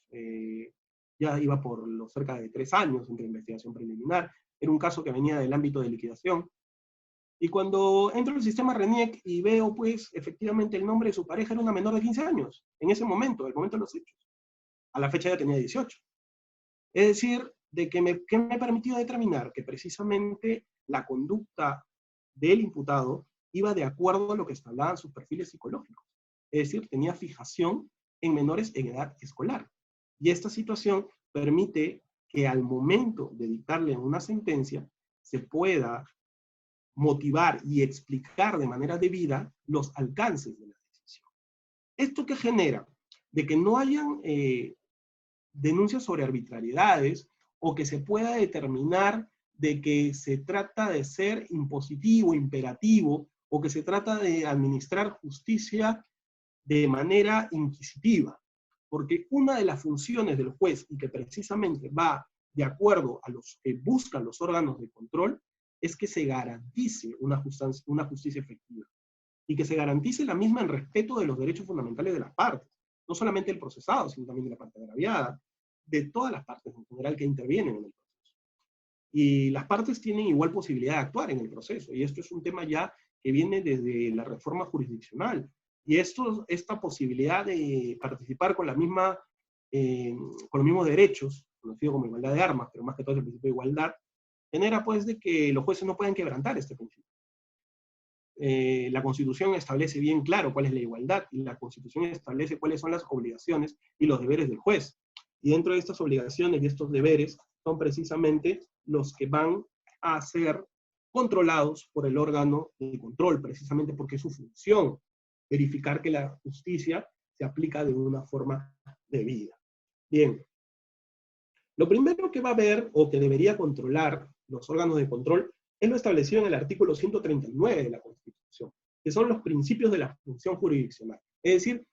ya iba por los cerca de 3 años entre investigación preliminar. Era un caso que venía del ámbito de liquidación. Y cuando entro al sistema RENIEC y veo, pues, efectivamente el nombre de su pareja era una menor de 15 años, en ese momento, el momento de los hechos. A la fecha ya tenía 18. Es decir, de que me permitió determinar que precisamente la conducta del imputado iba de acuerdo a lo que establecían sus perfiles psicológicos. Es decir, tenía fijación en menores en edad escolar. Y esta situación permite que al momento de dictarle una sentencia se pueda motivar y explicar de manera debida los alcances de la decisión. ¿Esto qué genera? De que no hayan denuncias sobre arbitrariedades o que se pueda determinar de que se trata de ser impositivo, imperativo, o que se trata de administrar justicia de manera inquisitiva. Porque una de las funciones del juez, y que precisamente va de acuerdo a los que buscan los órganos de control, es que se garantice una justicia efectiva. Y que se garantice la misma en respeto de los derechos fundamentales de las partes. No solamente el procesado, sino también de la parte agraviada, de todas las partes en general que intervienen en el proceso. Y las partes tienen igual posibilidad de actuar en el proceso, y esto es un tema ya que viene desde la reforma jurisdiccional. Y esta posibilidad de participar con con los mismos derechos, conocido como igualdad de armas, pero más que todo el principio de igualdad, genera pues de que los jueces no puedan quebrantar este principio. La Constitución establece bien claro cuál es la igualdad, y la Constitución establece cuáles son las obligaciones y los deberes del juez. Y dentro de estas obligaciones y estos deberes son precisamente los que van a ser controlados por el órgano de control, precisamente porque es su función verificar que la justicia se aplica de una forma debida. Bien, lo primero que va a haber o que debería controlar los órganos de control es lo establecido en el artículo 139 de la Constitución, que son los principios de la función jurisdiccional. Es decir,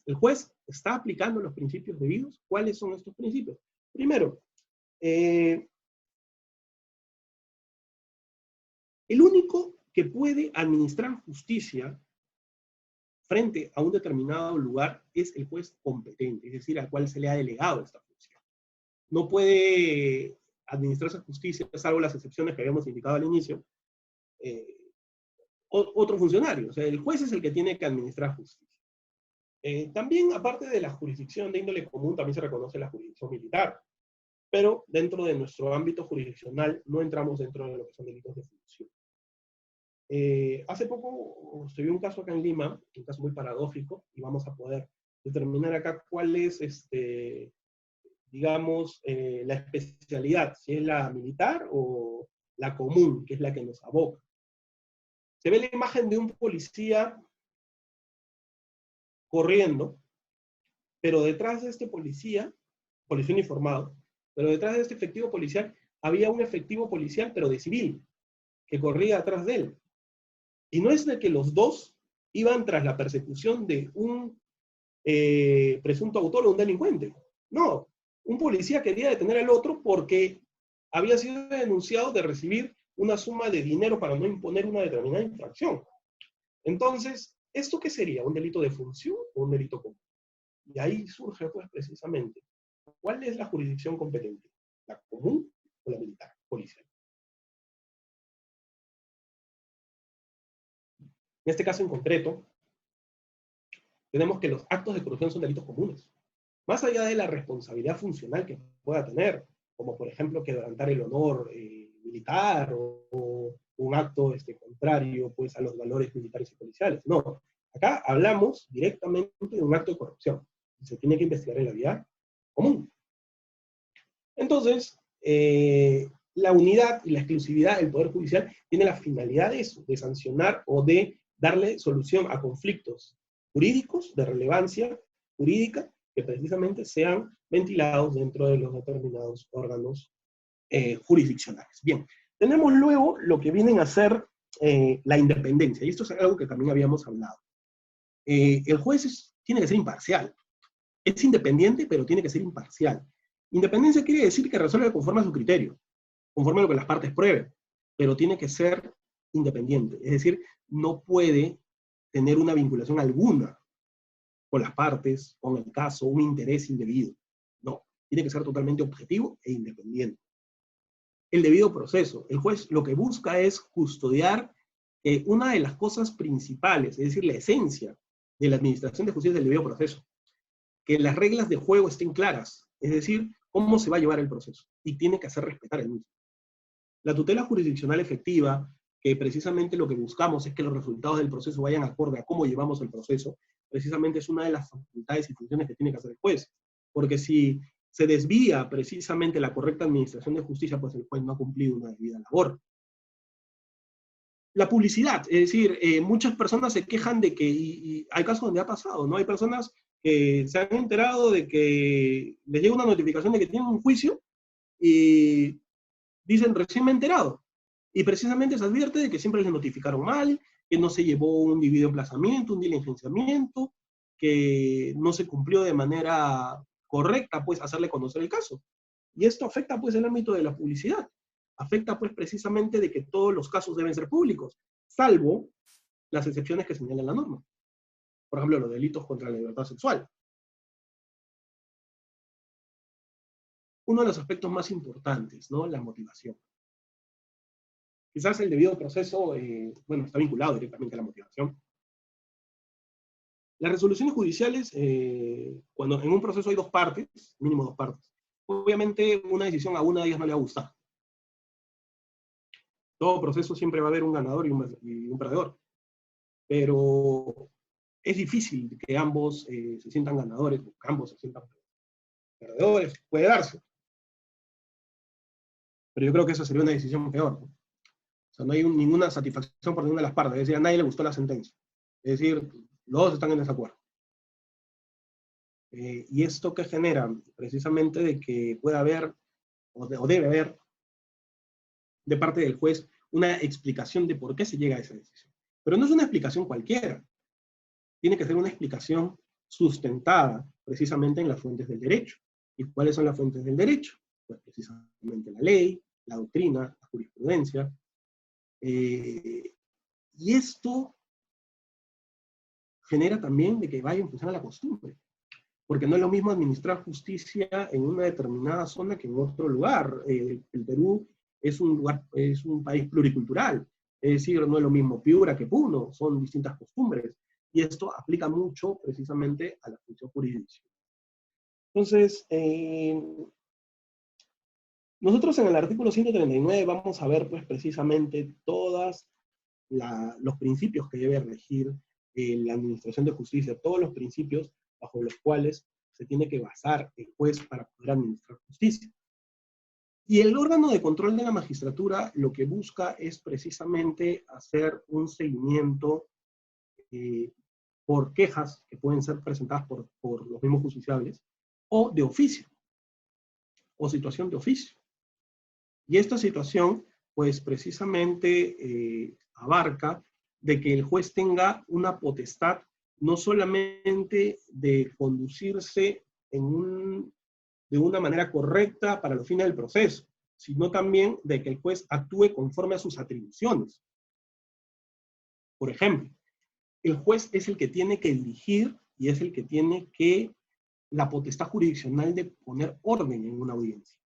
el juez está aplicando los principios debidos. ¿Cuáles son estos principios? Primero, el único que puede administrar justicia frente a un determinado lugar es el juez competente, es decir, al cual se le ha delegado esta función. No puede administrarse justicia, salvo las excepciones que habíamos indicado al inicio, otro funcionario. O sea, el juez es el que tiene que administrar justicia. También, aparte de la jurisdicción de índole común, también se reconoce la jurisdicción militar. Pero dentro de nuestro ámbito jurisdiccional no entramos dentro de lo que son delitos de función. Hace poco se vio un caso acá en Lima, un caso muy paradójico, y vamos a poder determinar acá cuál es, digamos, la especialidad, si es la militar o la común, que es la que nos aboca. Se ve la imagen de un policía corriendo, pero detrás de este policía uniformado, pero detrás de este efectivo policial había un efectivo policial, pero de civil, que corría atrás de él. Y no es de que los dos iban tras la persecución de un presunto autor o un delincuente. No, un policía quería detener al otro porque había sido denunciado de recibir una suma de dinero para no imponer una determinada infracción. Entonces, ¿esto qué sería? ¿Un delito de función o un delito común? Y ahí surge, pues, precisamente, ¿cuál es la jurisdicción competente? ¿La común o la militar, policial? En este caso en concreto, tenemos que los actos de corrupción son delitos comunes. Más allá de la responsabilidad funcional que pueda tener, como por ejemplo quebrantar el honor militar o un acto contrario pues, a los valores militares y policiales. No, acá hablamos directamente de un acto de corrupción. Se tiene que investigar en la vía común. Entonces, la unidad y la exclusividad del Poder Judicial tiene la finalidad de eso, de sancionar o de darle solución a conflictos jurídicos de relevancia jurídica que precisamente sean ventilados dentro de los determinados órganos jurisdiccionales. Bien, tenemos luego lo que vienen a ser la independencia, y esto es algo que también habíamos hablado. El juez tiene que ser imparcial. Es independiente, pero tiene que ser imparcial. Independencia quiere decir que resuelve conforme a su criterio, conforme a lo que las partes prueben, pero tiene que ser independiente. Es decir, no puede tener una vinculación alguna con las partes, con el caso, un interés indebido. No, tiene que ser totalmente objetivo e independiente. El debido proceso. El juez lo que busca es custodiar una de las cosas principales, es decir, la esencia de la administración de justicia del debido proceso. Que las reglas de juego estén claras, es decir, cómo se va a llevar el proceso, y tiene que hacer respetar el mismo. La tutela jurisdiccional efectiva, que precisamente lo que buscamos es que los resultados del proceso vayan acorde a cómo llevamos el proceso, precisamente es una de las facultades y funciones que tiene que hacer el juez, porque si se desvía precisamente la correcta administración de justicia, pues el juez no ha cumplido una debida labor. La publicidad, es decir, muchas personas se quejan de que, y hay casos donde ha pasado, ¿no? Hay personas que se han enterado de que les llega una notificación de que tienen un juicio y dicen, recién me he enterado. Y precisamente se advierte de que siempre les notificaron mal, que no se llevó un debido emplazamiento, un diligenciamiento, que no se cumplió de manera correcta, pues, hacerle conocer el caso. Y esto afecta, pues, el ámbito de la publicidad. Afecta, pues, precisamente de que todos los casos deben ser públicos, salvo las excepciones que señala la norma. Por ejemplo, los delitos contra la libertad sexual. Uno de los aspectos más importantes, ¿no? La motivación. Quizás el debido proceso, bueno, está vinculado directamente a la motivación. Las resoluciones judiciales, cuando en un proceso hay dos partes, mínimo dos partes, obviamente una decisión a una de ellas no le va a gustar. Todo proceso siempre va a haber un ganador y un perdedor. Pero es difícil que ambos se sientan ganadores, o que ambos se sientan perdedores. Puede darse. Pero yo creo que esa sería una decisión peor, ¿no? O sea, no hay ninguna satisfacción por ninguna de las partes. Es decir, a nadie le gustó la sentencia. Es decir, Los dos están en desacuerdo. ¿Y esto qué genera? Precisamente de que pueda haber, o debe haber, de parte del juez, una explicación de por qué se llega a esa decisión. Pero no es una explicación cualquiera. Tiene que ser una explicación sustentada precisamente en las fuentes del derecho. ¿Y cuáles son las fuentes del derecho? Pues precisamente la ley, la doctrina, la jurisprudencia. Y esto genera también de que vaya en función a la costumbre. Porque no es lo mismo administrar justicia en una determinada zona que en otro lugar. El Perú es un país pluricultural. Es decir, no es lo mismo Piura que Puno, son distintas costumbres. Y esto aplica mucho precisamente a la función jurisdiccional. Entonces, nosotros en el artículo 139 vamos a ver pues precisamente todos los principios que debe regir la administración de justicia, todos los principios bajo los cuales se tiene que basar el juez para poder administrar justicia. Y el órgano de control de la magistratura lo que busca es precisamente hacer un seguimiento por quejas que pueden ser presentadas por los mismos justiciables, o de oficio, o situación de oficio. Y esta situación, pues precisamente abarca de que el juez tenga una potestad no solamente de conducirse de una manera correcta para los fines del proceso, sino también de que el juez actúe conforme a sus atribuciones. Por ejemplo, el juez es el que tiene que dirigir y es el que tiene la potestad jurisdiccional de poner orden en una audiencia.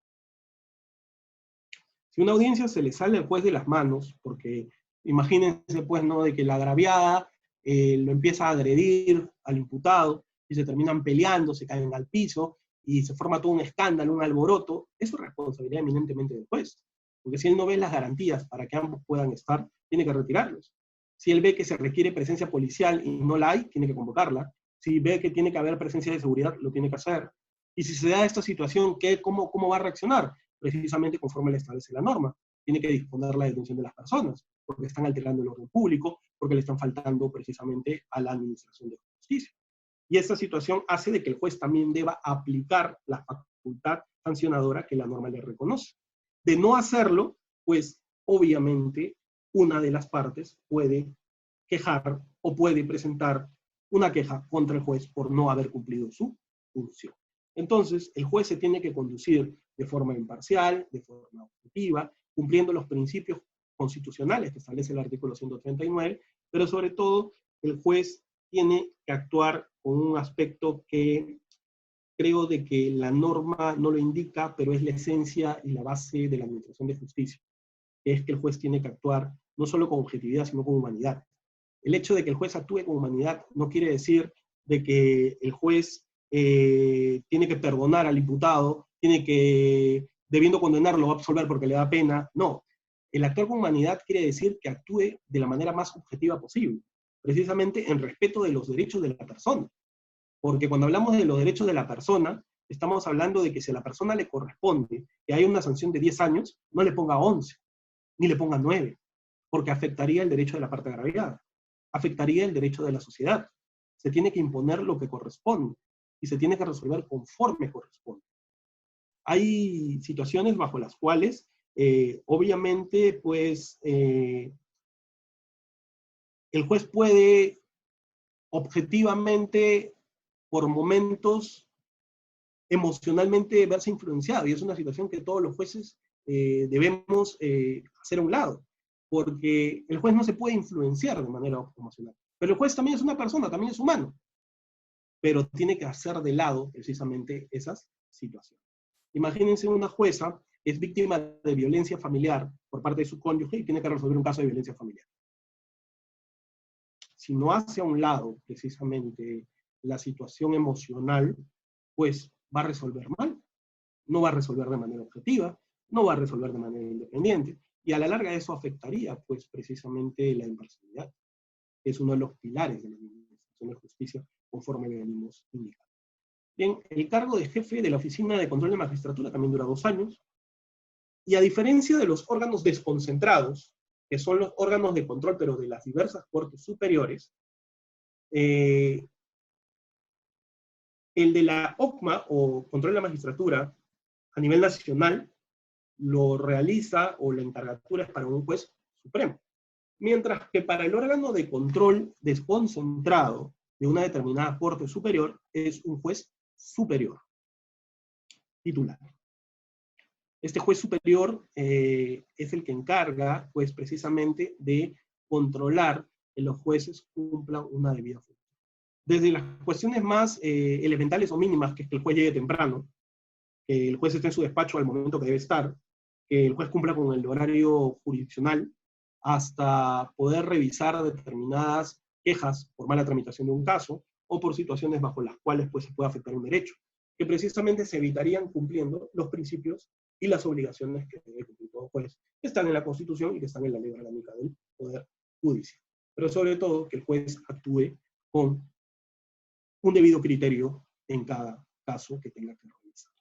Si una audiencia se le sale al juez de las manos, porque imagínense pues, ¿no?, de que la agraviada lo empieza a agredir al imputado y se terminan peleando, se caen al piso y se forma todo un escándalo, un alboroto, eso es responsabilidad eminentemente del juez. Porque si él no ve las garantías para que ambos puedan estar, tiene que retirarlos. Si él ve que se requiere presencia policial y no la hay, tiene que convocarla. Si ve que tiene que haber presencia de seguridad, lo tiene que hacer. Y si se da esta situación, ¿cómo va a reaccionar? Precisamente conforme le establece la norma. Tiene que disponer la detención de las personas, porque están alterando el orden público, porque le están faltando precisamente a la administración de justicia. Y esta situación hace de que el juez también deba aplicar la facultad sancionadora que la norma le reconoce. De no hacerlo, pues obviamente una de las partes puede quejar o puede presentar una queja contra el juez por no haber cumplido su función. Entonces, el juez se tiene que conducir de forma imparcial, de forma objetiva, cumpliendo los principios constitucionales que establece el artículo 139, pero sobre todo el juez tiene que actuar con un aspecto que creo de que la norma no lo indica, pero es la esencia y la base de la administración de justicia, que es que el juez tiene que actuar no solo con objetividad, sino con humanidad. El hecho de que el juez actúe con humanidad no quiere decir de que el juez tiene que perdonar al imputado, debiendo condenarlo, va a absolver porque le da pena. No. El actuar con humanidad quiere decir que actúe de la manera más objetiva posible, precisamente en respeto de los derechos de la persona. Porque cuando hablamos de los derechos de la persona, estamos hablando de que si a la persona le corresponde que haya una sanción de 10 años, no le ponga 11, ni le ponga 9, porque afectaría el derecho de la parte agraviada, afectaría el derecho de la sociedad. Se tiene que imponer lo que corresponde y se tiene que resolver conforme corresponde. Hay situaciones bajo las cuales, obviamente, pues, el juez puede objetivamente, por momentos, emocionalmente verse influenciado, y es una situación que todos los jueces debemos hacer a un lado, porque el juez no se puede influenciar de manera emocional. Pero el juez también es una persona, también es humano, pero tiene que hacer de lado precisamente esas situaciones. Imagínense una jueza que es víctima de violencia familiar por parte de su cónyuge y tiene que resolver un caso de violencia familiar. Si no hace a un lado precisamente la situación emocional, pues va a resolver mal. No va a resolver de manera objetiva, no va a resolver de manera independiente, y a la larga eso afectaría pues precisamente la imparcialidad, que es uno de los pilares de la administración de justicia, conforme venimos indicando. Bien, el cargo de jefe de la Oficina de Control de Magistratura también dura 2 años, y a diferencia de los órganos desconcentrados, que son los órganos de control, pero de las diversas cortes superiores, El de la OCMA, o Control de la Magistratura, a nivel nacional, lo realiza, o la encargatura es para un juez supremo. Mientras que para el órgano de control desconcentrado de una determinada corte superior, es un juez superior, titular. Este juez superior es el que encarga, pues, precisamente de controlar que los jueces cumplan una debida función. Desde las cuestiones más elementales o mínimas, que es que el juez llegue temprano, que el juez esté en su despacho al momento que debe estar, que el juez cumpla con el horario jurisdiccional, hasta poder revisar determinadas quejas por mala tramitación de un caso, o por situaciones bajo las cuales, pues, se puede afectar un derecho, que precisamente se evitarían cumpliendo los principios y las obligaciones que debe cumplir todo juez, que están en la Constitución y que están en la ley orgánica del Poder Judicial. Pero sobre todo, que el juez actúe con un debido criterio en cada caso que tenga que realizar.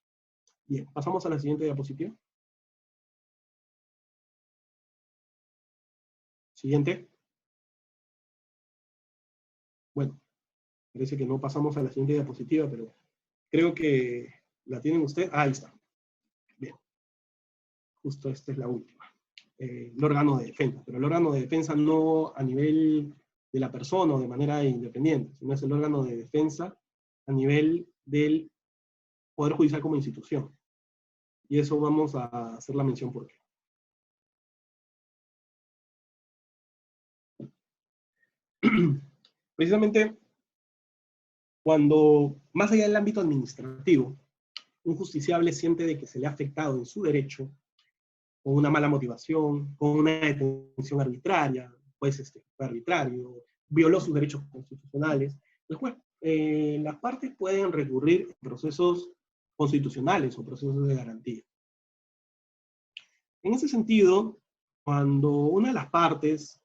Bien, pasamos a la siguiente diapositiva. Siguiente. Bueno, parece que no pasamos a la siguiente diapositiva, pero creo que la tienen ustedes. Ah, ahí está. Bien. Justo esta es la última. El órgano de defensa. Pero el órgano de defensa no a nivel de la persona o de manera independiente, sino es el órgano de defensa a nivel del Poder Judicial como institución. Y eso vamos a hacer la mención por qué. Precisamente cuando, más allá del ámbito administrativo, un justiciable siente de que se le ha afectado en su derecho, con una mala motivación, con una detención arbitraria, pues fue arbitrario, violó sus derechos constitucionales, el juez, las partes pueden recurrir a procesos constitucionales o procesos de garantía. En ese sentido, cuando una de las partes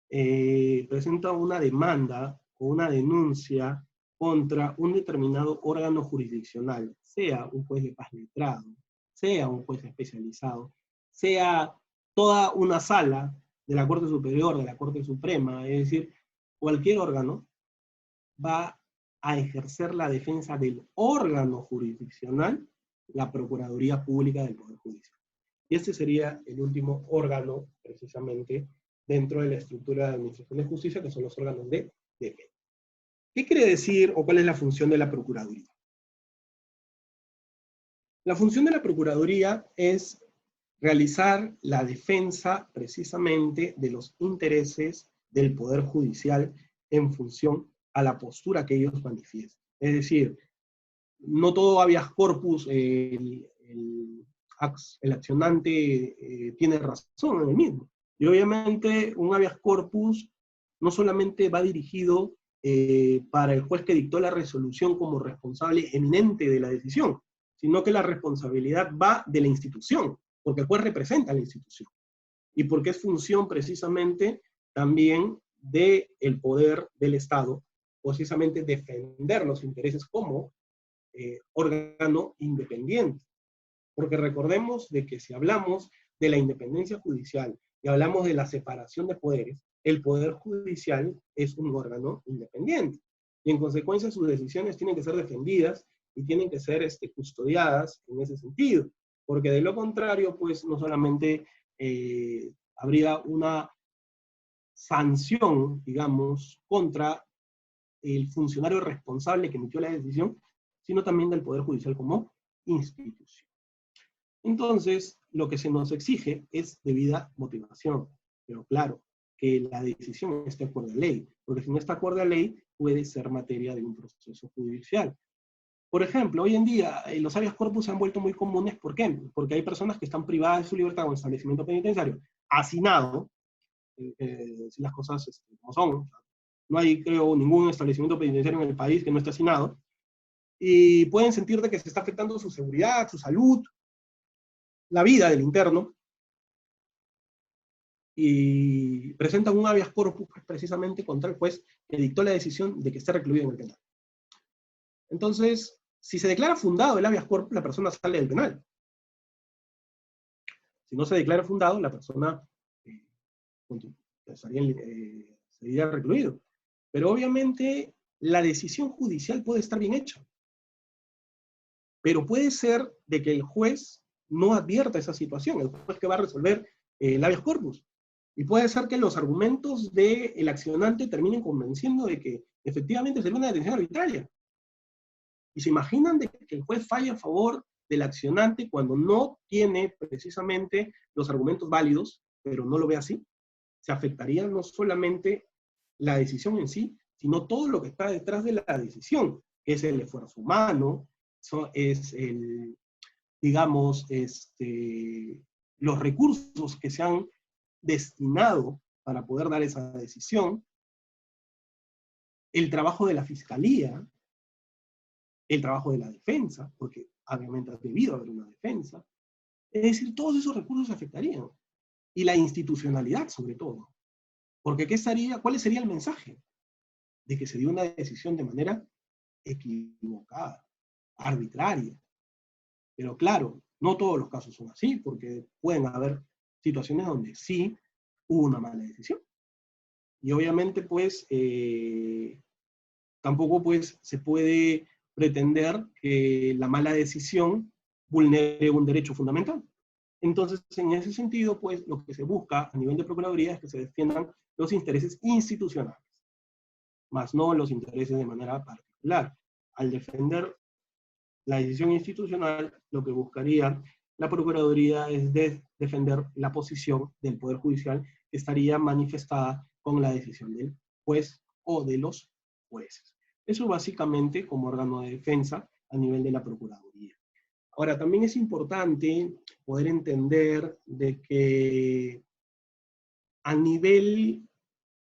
presenta una demanda o una denuncia contra un determinado órgano jurisdiccional, sea un juez de paz letrado, sea un juez especializado, sea toda una sala de la Corte Superior, de la Corte Suprema, es decir, cualquier órgano va a ejercer la defensa del órgano jurisdiccional, la Procuraduría Pública del Poder Judicial. Y este sería el último órgano, precisamente, dentro de la estructura de administración de justicia, que son los órganos de defensa. ¿Qué quiere decir o cuál es la función de la Procuraduría? La función de la Procuraduría es realizar la defensa precisamente de los intereses del Poder Judicial en función a la postura que ellos manifiestan. Es decir, no todo habeas corpus, el accionante tiene razón en el mismo. Y obviamente un habeas corpus no solamente va dirigido para el juez que dictó la resolución como responsable eminente de la decisión, sino que la responsabilidad va de la institución, porque el juez representa a la institución. Y porque es función precisamente también del poder del Estado, precisamente defender los intereses como órgano independiente. Porque recordemos de que si hablamos de la independencia judicial y hablamos de la separación de poderes, el Poder Judicial es un órgano independiente. Y en consecuencia sus decisiones tienen que ser defendidas y tienen que ser custodiadas en ese sentido. Porque de lo contrario, pues no solamente habría una sanción, digamos, contra el funcionario responsable que emitió la decisión, sino también del Poder Judicial como institución. Entonces, lo que se nos exige es debida motivación, pero claro, que la decisión esté acorde a ley, porque si no está acorde a ley, puede ser materia de un proceso judicial. Por ejemplo, hoy en día los habeas corpus se han vuelto muy comunes, ¿por qué? Porque hay personas que están privadas de su libertad o establecimiento penitenciario, hacinado, si las cosas como son. No hay, creo, ningún establecimiento penitenciario en el país que no esté hacinado, y pueden sentir de que se está afectando su seguridad, su salud, la vida del interno, y presentan un habeas corpus precisamente contra el juez que dictó la decisión de que esté recluido en el penal. Entonces, si se declara fundado el habeas corpus, la persona sale del penal. Si no se declara fundado, la persona seguiría recluido. Pero obviamente la decisión judicial puede estar bien hecha. Pero puede ser de que el juez no advierta esa situación, el juez que va a resolver el habeas corpus. Y puede ser que los argumentos del accionante terminen convenciendo de que efectivamente sería una detención arbitraria. Y se imaginan de que el juez falla a favor del accionante cuando no tiene precisamente los argumentos válidos, pero no lo ve así. Se afectaría no solamente la decisión en sí, sino todo lo que está detrás de la decisión, que es el esfuerzo humano, es el, digamos, los recursos que se han destinado para poder dar esa decisión, el trabajo de la fiscalía, el trabajo de la defensa, porque obviamente ha debido haber una defensa. Es decir, todos esos recursos se afectarían. Y la institucionalidad, sobre todo. Porque ¿cuál sería el mensaje? De que se dio una decisión de manera equivocada, arbitraria. Pero claro, no todos los casos son así, porque pueden haber situaciones donde sí hubo una mala decisión. Y obviamente, pues, tampoco pues, se puede pretender que la mala decisión vulnere un derecho fundamental. Entonces, en ese sentido, pues, lo que se busca a nivel de Procuraduría es que se defiendan los intereses institucionales, más no los intereses de manera particular. Al defender la decisión institucional, lo que buscaría la Procuraduría es defender la posición del Poder Judicial que estaría manifestada con la decisión del juez o de los jueces. Eso básicamente como órgano de defensa a nivel de la Procuraduría. Ahora, también es importante poder entender de que a nivel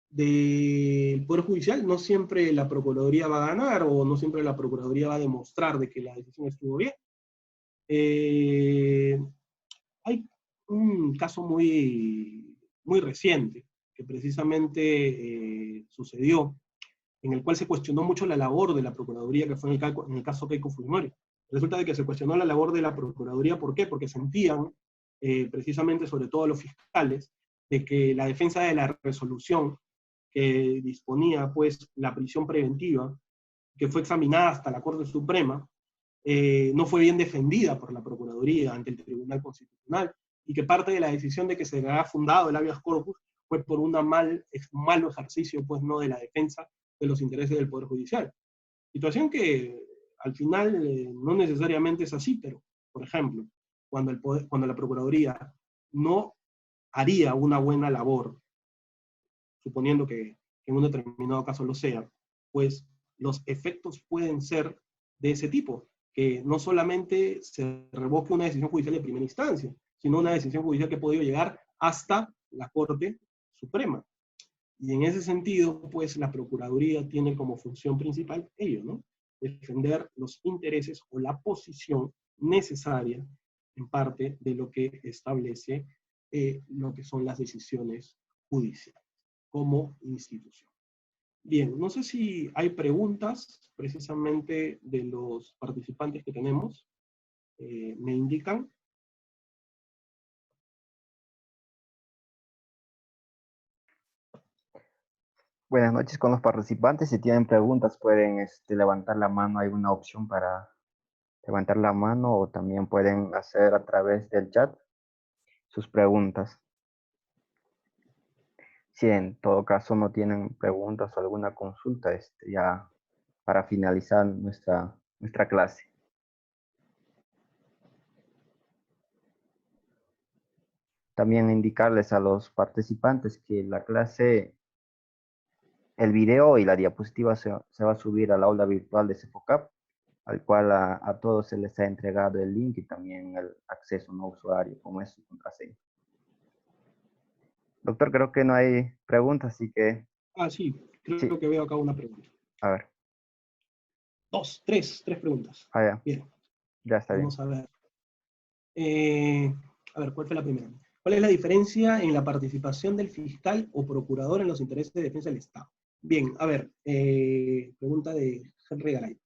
del Poder Judicial no siempre la Procuraduría va a ganar o no siempre la Procuraduría va a demostrar de que la decisión estuvo bien. Hay un caso muy reciente que precisamente sucedió, en el cual se cuestionó mucho la labor de la Procuraduría, que fue en el caso Keiko Fujimori. Resulta de que se cuestionó la labor de la Procuraduría, ¿por qué? Porque sentían, precisamente sobre todo los fiscales, de que la defensa de la resolución que disponía pues la prisión preventiva, que fue examinada hasta la Corte Suprema, no fue bien defendida por la Procuraduría ante el Tribunal Constitucional, y que parte de la decisión de que se haya fundado el habeas corpus fue por un malo ejercicio pues, no, de la defensa de los intereses del Poder Judicial. Situación que al final no necesariamente es así, pero, por ejemplo, cuando la Procuraduría no haría una buena labor, suponiendo que en un determinado caso lo sea, pues los efectos pueden ser de ese tipo, que no solamente se revoque una decisión judicial de primera instancia, sino una decisión judicial que ha podido llegar hasta la Corte Suprema. Y en ese sentido, pues la Procuraduría tiene como función principal ello, ¿no? Defender los intereses o la posición necesaria en parte de lo que establece lo que son las decisiones judiciales como institución. Bien, no sé si hay preguntas precisamente de los participantes que tenemos. ¿Me indican? Buenas noches con los participantes. Si tienen preguntas, pueden levantar la mano. Hay una opción para levantar la mano o también pueden hacer a través del chat sus preguntas. Si en todo caso no tienen preguntas o alguna consulta, ya para finalizar nuestra clase. También indicarles a los participantes que la clase, el video y la diapositiva se va a subir al aula virtual de Cefocap, al cual a todos se les ha entregado el link y también el acceso no usuario, como es su contraseña. Doctor, creo que no hay preguntas, así que... Sí, creo sí. que veo acá una pregunta. A ver. Tres preguntas. Ya. Bien. Ya está bien. Vamos a ver. A ver, ¿cuál fue la primera? ¿Cuál es la diferencia en la participación del fiscal o procurador en los intereses de defensa del Estado? Bien, a ver, pregunta de Henry Garay.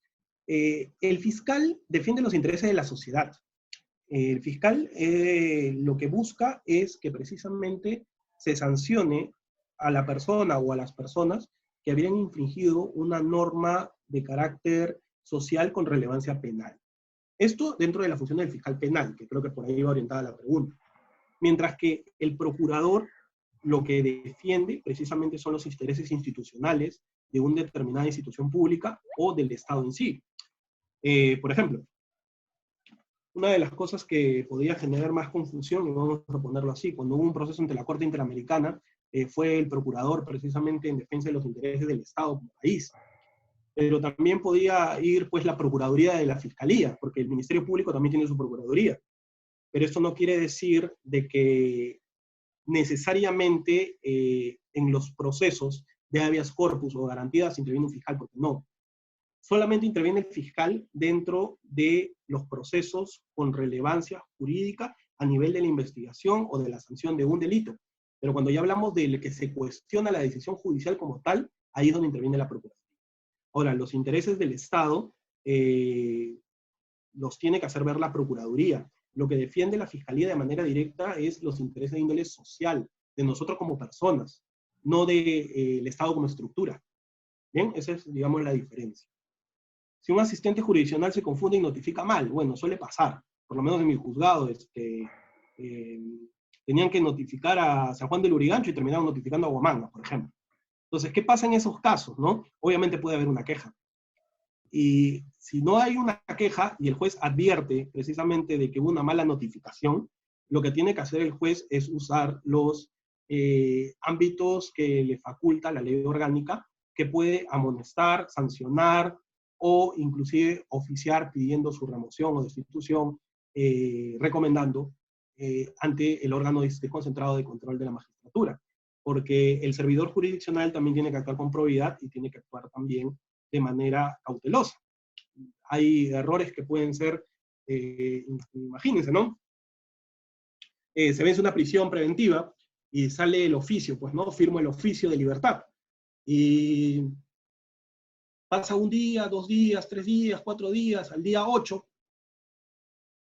El fiscal defiende los intereses de la sociedad. El fiscal lo que busca es que precisamente se sancione a la persona o a las personas que habrían infringido una norma de carácter social con relevancia penal. Esto dentro de la función del fiscal penal, que creo que por ahí va orientada la pregunta. Mientras que el procurador lo que defiende precisamente son los intereses institucionales de una determinada institución pública o del Estado en sí. Por ejemplo, una de las cosas que podía generar más confusión, y vamos a ponerlo así, cuando hubo un proceso ante la Corte Interamericana, fue el procurador precisamente en defensa de los intereses del Estado como país. Pero también podía ir pues la Procuraduría de la Fiscalía, porque el Ministerio Público también tiene su Procuraduría. Pero esto no quiere decir de que necesariamente en los procesos de habeas corpus o garantías interviene un fiscal, porque no. Solamente interviene el fiscal dentro de los procesos con relevancia jurídica a nivel de la investigación o de la sanción de un delito. Pero cuando ya hablamos de que se cuestiona la decisión judicial como tal, ahí es donde interviene la Procuraduría. Ahora, los intereses del Estado los tiene que hacer ver la Procuraduría. Lo que defiende la Fiscalía de manera directa es los intereses de índole social, de nosotros como personas, no del Estado como estructura. ¿Bien? Esa es, digamos, la diferencia. Si un asistente jurisdiccional se confunde y notifica mal, bueno, suele pasar, por lo menos en mi juzgado, tenían que notificar a San Juan del Lurigancho y terminaron notificando a Huamanga, por ejemplo. Entonces, ¿qué pasa en esos casos, no? Obviamente puede haber una queja. Y si no hay una queja y el juez advierte precisamente de que hubo una mala notificación, lo que tiene que hacer el juez es usar los ámbitos que le faculta la ley orgánica, que puede amonestar, sancionar o inclusive oficiar pidiendo su remoción o destitución, recomendando ante el órgano desconcentrado de control de la magistratura. Porque el servidor jurisdiccional también tiene que actuar con probidad y tiene que actuar también de manera cautelosa. Hay errores que pueden ser, imagínense, ¿no? Se vence una prisión preventiva y sale el oficio, pues, ¿no? Firmo el oficio de libertad. Y pasa un día, 2 días, 3 días, 4 días, al día 8,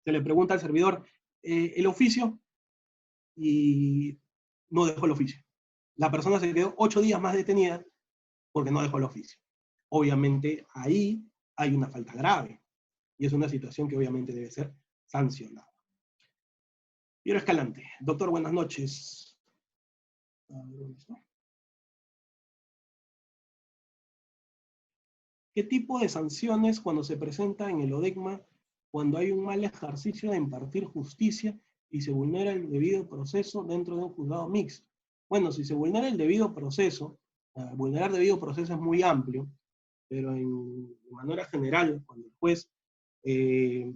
se le pregunta al servidor, ¿el oficio? Y no dejó el oficio. La persona se quedó 8 días más detenida porque no dejó el oficio. Obviamente ahí hay una falta grave y es una situación que obviamente debe ser sancionada. Piero Escalante. Doctor, buenas noches. ¿Dónde está? ¿Qué tipo de sanciones cuando se presenta en el ODECMA cuando hay un mal ejercicio de impartir justicia y se vulnera el debido proceso dentro de un juzgado mixto? Bueno, si se vulnera el debido proceso, vulnerar debido proceso es muy amplio, pero de manera general, cuando el juez de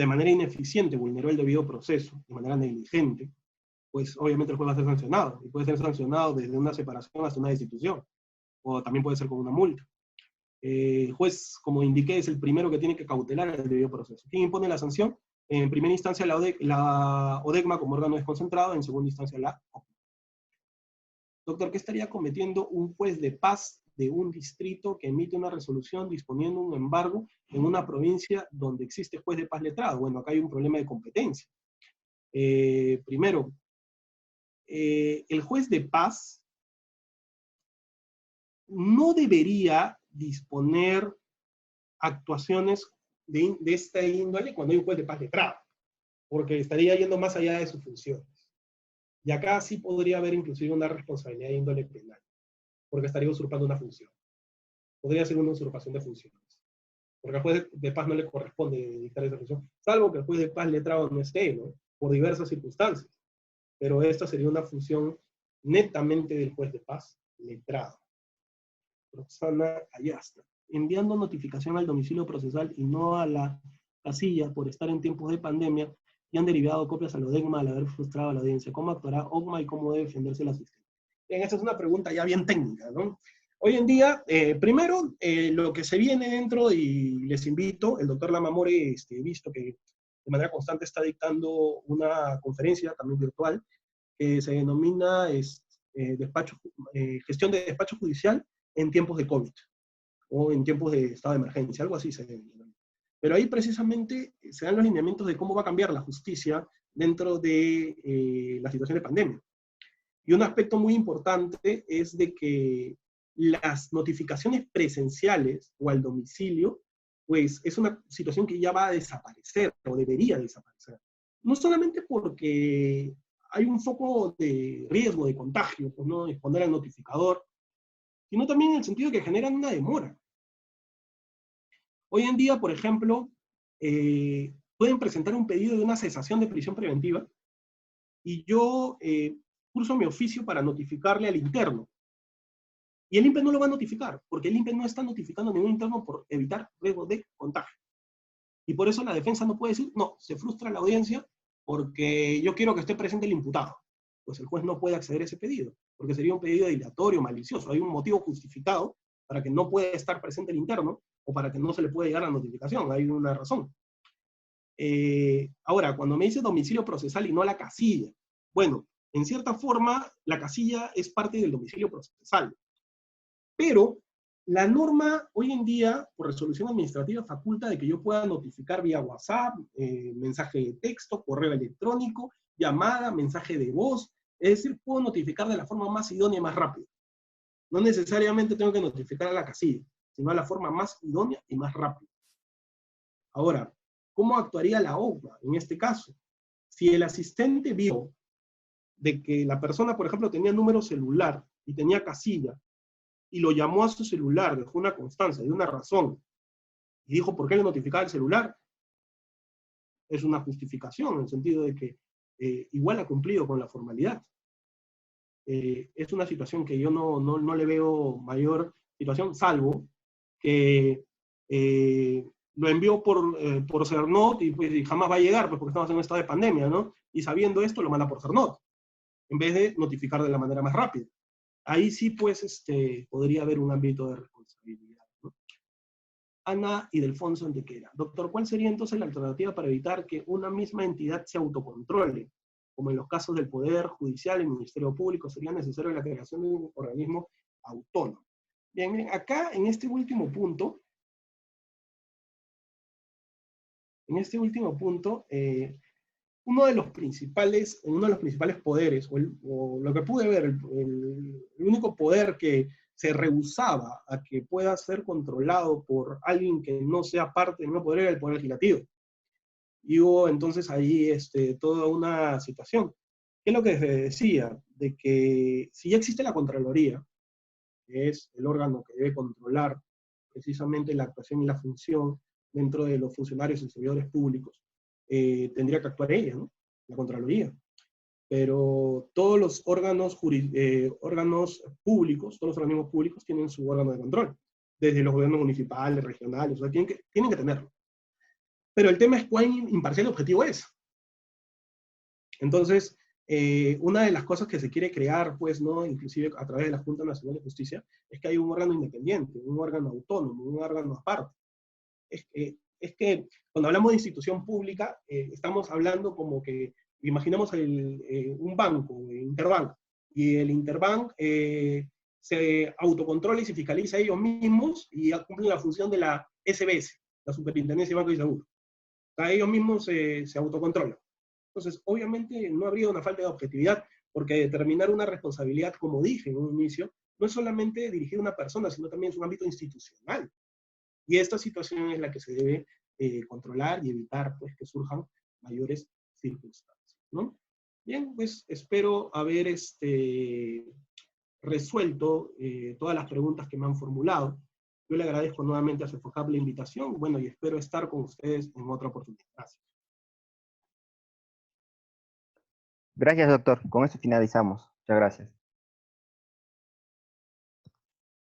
manera ineficiente vulneró el debido proceso, de manera negligente, pues obviamente el juez va a ser sancionado, y puede ser sancionado desde una separación hasta una destitución, o también puede ser con una multa. El juez, como indiqué, es el primero que tiene que cautelar el debido proceso. ¿Quién impone la sanción? En primera instancia la ODECMA como órgano desconcentrado, en segunda instancia la OCMA. Doctor, ¿qué estaría cometiendo un juez de paz de un distrito que emite una resolución disponiendo un embargo en una provincia donde existe juez de paz letrado? Bueno, acá hay un problema de competencia. Primero, el juez de paz no debería disponer actuaciones de esta índole cuando hay un juez de paz letrado, porque estaría yendo más allá de sus funciones. Y acá sí podría haber inclusive una responsabilidad de índole penal, porque estaría usurpando una función. Podría ser una usurpación de funciones. Porque al juez de paz no le corresponde dictar esa función, salvo que el juez de paz letrado no esté, ¿no? Por diversas circunstancias. Pero esta sería una función netamente del juez de paz letrado. Roxana Ayasta. Enviando notificación al domicilio procesal y no a la casilla por estar en tiempos de pandemia, y han derivado copias al ODECMA al haber frustrado a la audiencia. ¿Cómo actuará OCMA y cómo debe defenderse la asistente? Bien, esta es una pregunta ya bien técnica, ¿no? Hoy en día, primero, lo que se viene dentro, y les invito, el doctor Lamamore, he visto que de manera constante está dictando una conferencia, también virtual, que se denomina gestión de despacho judicial en tiempos de COVID, o en tiempos de estado de emergencia, algo así se denomina. Pero ahí precisamente se dan los lineamientos de cómo va a cambiar la justicia dentro de la situación de pandemia. Y un aspecto muy importante es de que las notificaciones presenciales o al domicilio, pues es una situación que ya va a desaparecer o debería desaparecer. No solamente porque hay un foco de riesgo de contagio, pues no exponer al notificador, sino también en el sentido de que generan una demora. Hoy en día, por ejemplo, pueden presentar un pedido de una cesación de prisión preventiva y yo curso mi oficio para notificarle al interno. Y el INPE no lo va a notificar, porque el INPE no está notificando a ningún interno por evitar riesgo de contagio. Y por eso la defensa no puede decir, no, se frustra la audiencia porque yo quiero que esté presente el imputado. Pues el juez no puede acceder a ese pedido, porque sería un pedido dilatorio, malicioso. Hay un motivo justificado para que no pueda estar presente el interno o para que no se le pueda llegar a notificación. Hay una razón. Ahora, cuando me dice domicilio procesal y no la casilla, bueno, en cierta forma, la casilla es parte del domicilio procesal. Pero la norma hoy en día, por resolución administrativa, faculta de que yo pueda notificar vía WhatsApp, mensaje de texto, correo electrónico, llamada, mensaje de voz. Es decir, puedo notificar de la forma más idónea y más rápida. No necesariamente tengo que notificar a la casilla, sino a la forma más idónea y más rápida. Ahora, ¿cómo actuaría la OPA en este caso? Si el asistente vio de que la persona, por ejemplo, tenía número celular y tenía casilla, y lo llamó a su celular, dejó una constancia, de una razón, y dijo por qué le notificaba el celular, es una justificación, en el sentido de que igual ha cumplido con la formalidad. Es una situación que yo no le veo mayor situación, salvo que lo envió por Cernot y, pues, y jamás va a llegar, pues porque estamos en un estado de pandemia, ¿no? Y sabiendo esto, lo manda por Cernot, en vez de notificar de la manera más rápida. Ahí sí, pues, podría haber un ámbito de responsabilidad, ¿no? Ana y Delfonso Antequera. Doctor, ¿cuál sería entonces la alternativa para evitar que una misma entidad se autocontrole? Como en los casos del Poder Judicial y Ministerio Público, sería necesario la creación de un organismo autónomo. Bien, bien, acá en este último punto, uno de los principales poderes, o lo que pude ver, el único poder que se rehusaba a que pueda ser controlado por alguien que no sea parte del mismo poder, era el poder legislativo. Y hubo entonces ahí toda una situación. ¿Qué es lo que se decía? De que si ya existe la Contraloría, que es el órgano que debe controlar precisamente la actuación y la función dentro de los funcionarios y servidores públicos, tendría que actuar ella, ¿no? La Contraloría. Pero todos los órganos públicos, todos los organismos públicos tienen su órgano de control, desde los gobiernos municipales, regionales, o sea, tienen que tenerlo. Pero el tema es cuán imparcial el objetivo es. Entonces, una de las cosas que se quiere crear, pues, ¿no? Inclusive a través de la Junta Nacional de Justicia, es que hay un órgano independiente, un órgano autónomo, un órgano aparte. Es que cuando hablamos de institución pública, estamos hablando como que, imaginemos un banco, Interbank, y el Interbank se autocontrola y se fiscaliza ellos mismos y cumplen la función de la SBS, la Superintendencia de Banco y Seguro. O sea, ellos mismos se autocontrolan. Entonces, obviamente no habría una falta de objetividad, porque determinar una responsabilidad, como dije en un inicio, no es solamente dirigir a una persona, sino también es un ámbito institucional. Y esta situación es la que se debe controlar y evitar, pues, que surjan mayores circunstancias, ¿no? Bien, pues espero haber resuelto todas las preguntas que me han formulado. Yo le agradezco nuevamente a Cefocap la invitación, bueno, y espero estar con ustedes en otra oportunidad. Gracias. Gracias, doctor. Con esto finalizamos. Muchas gracias.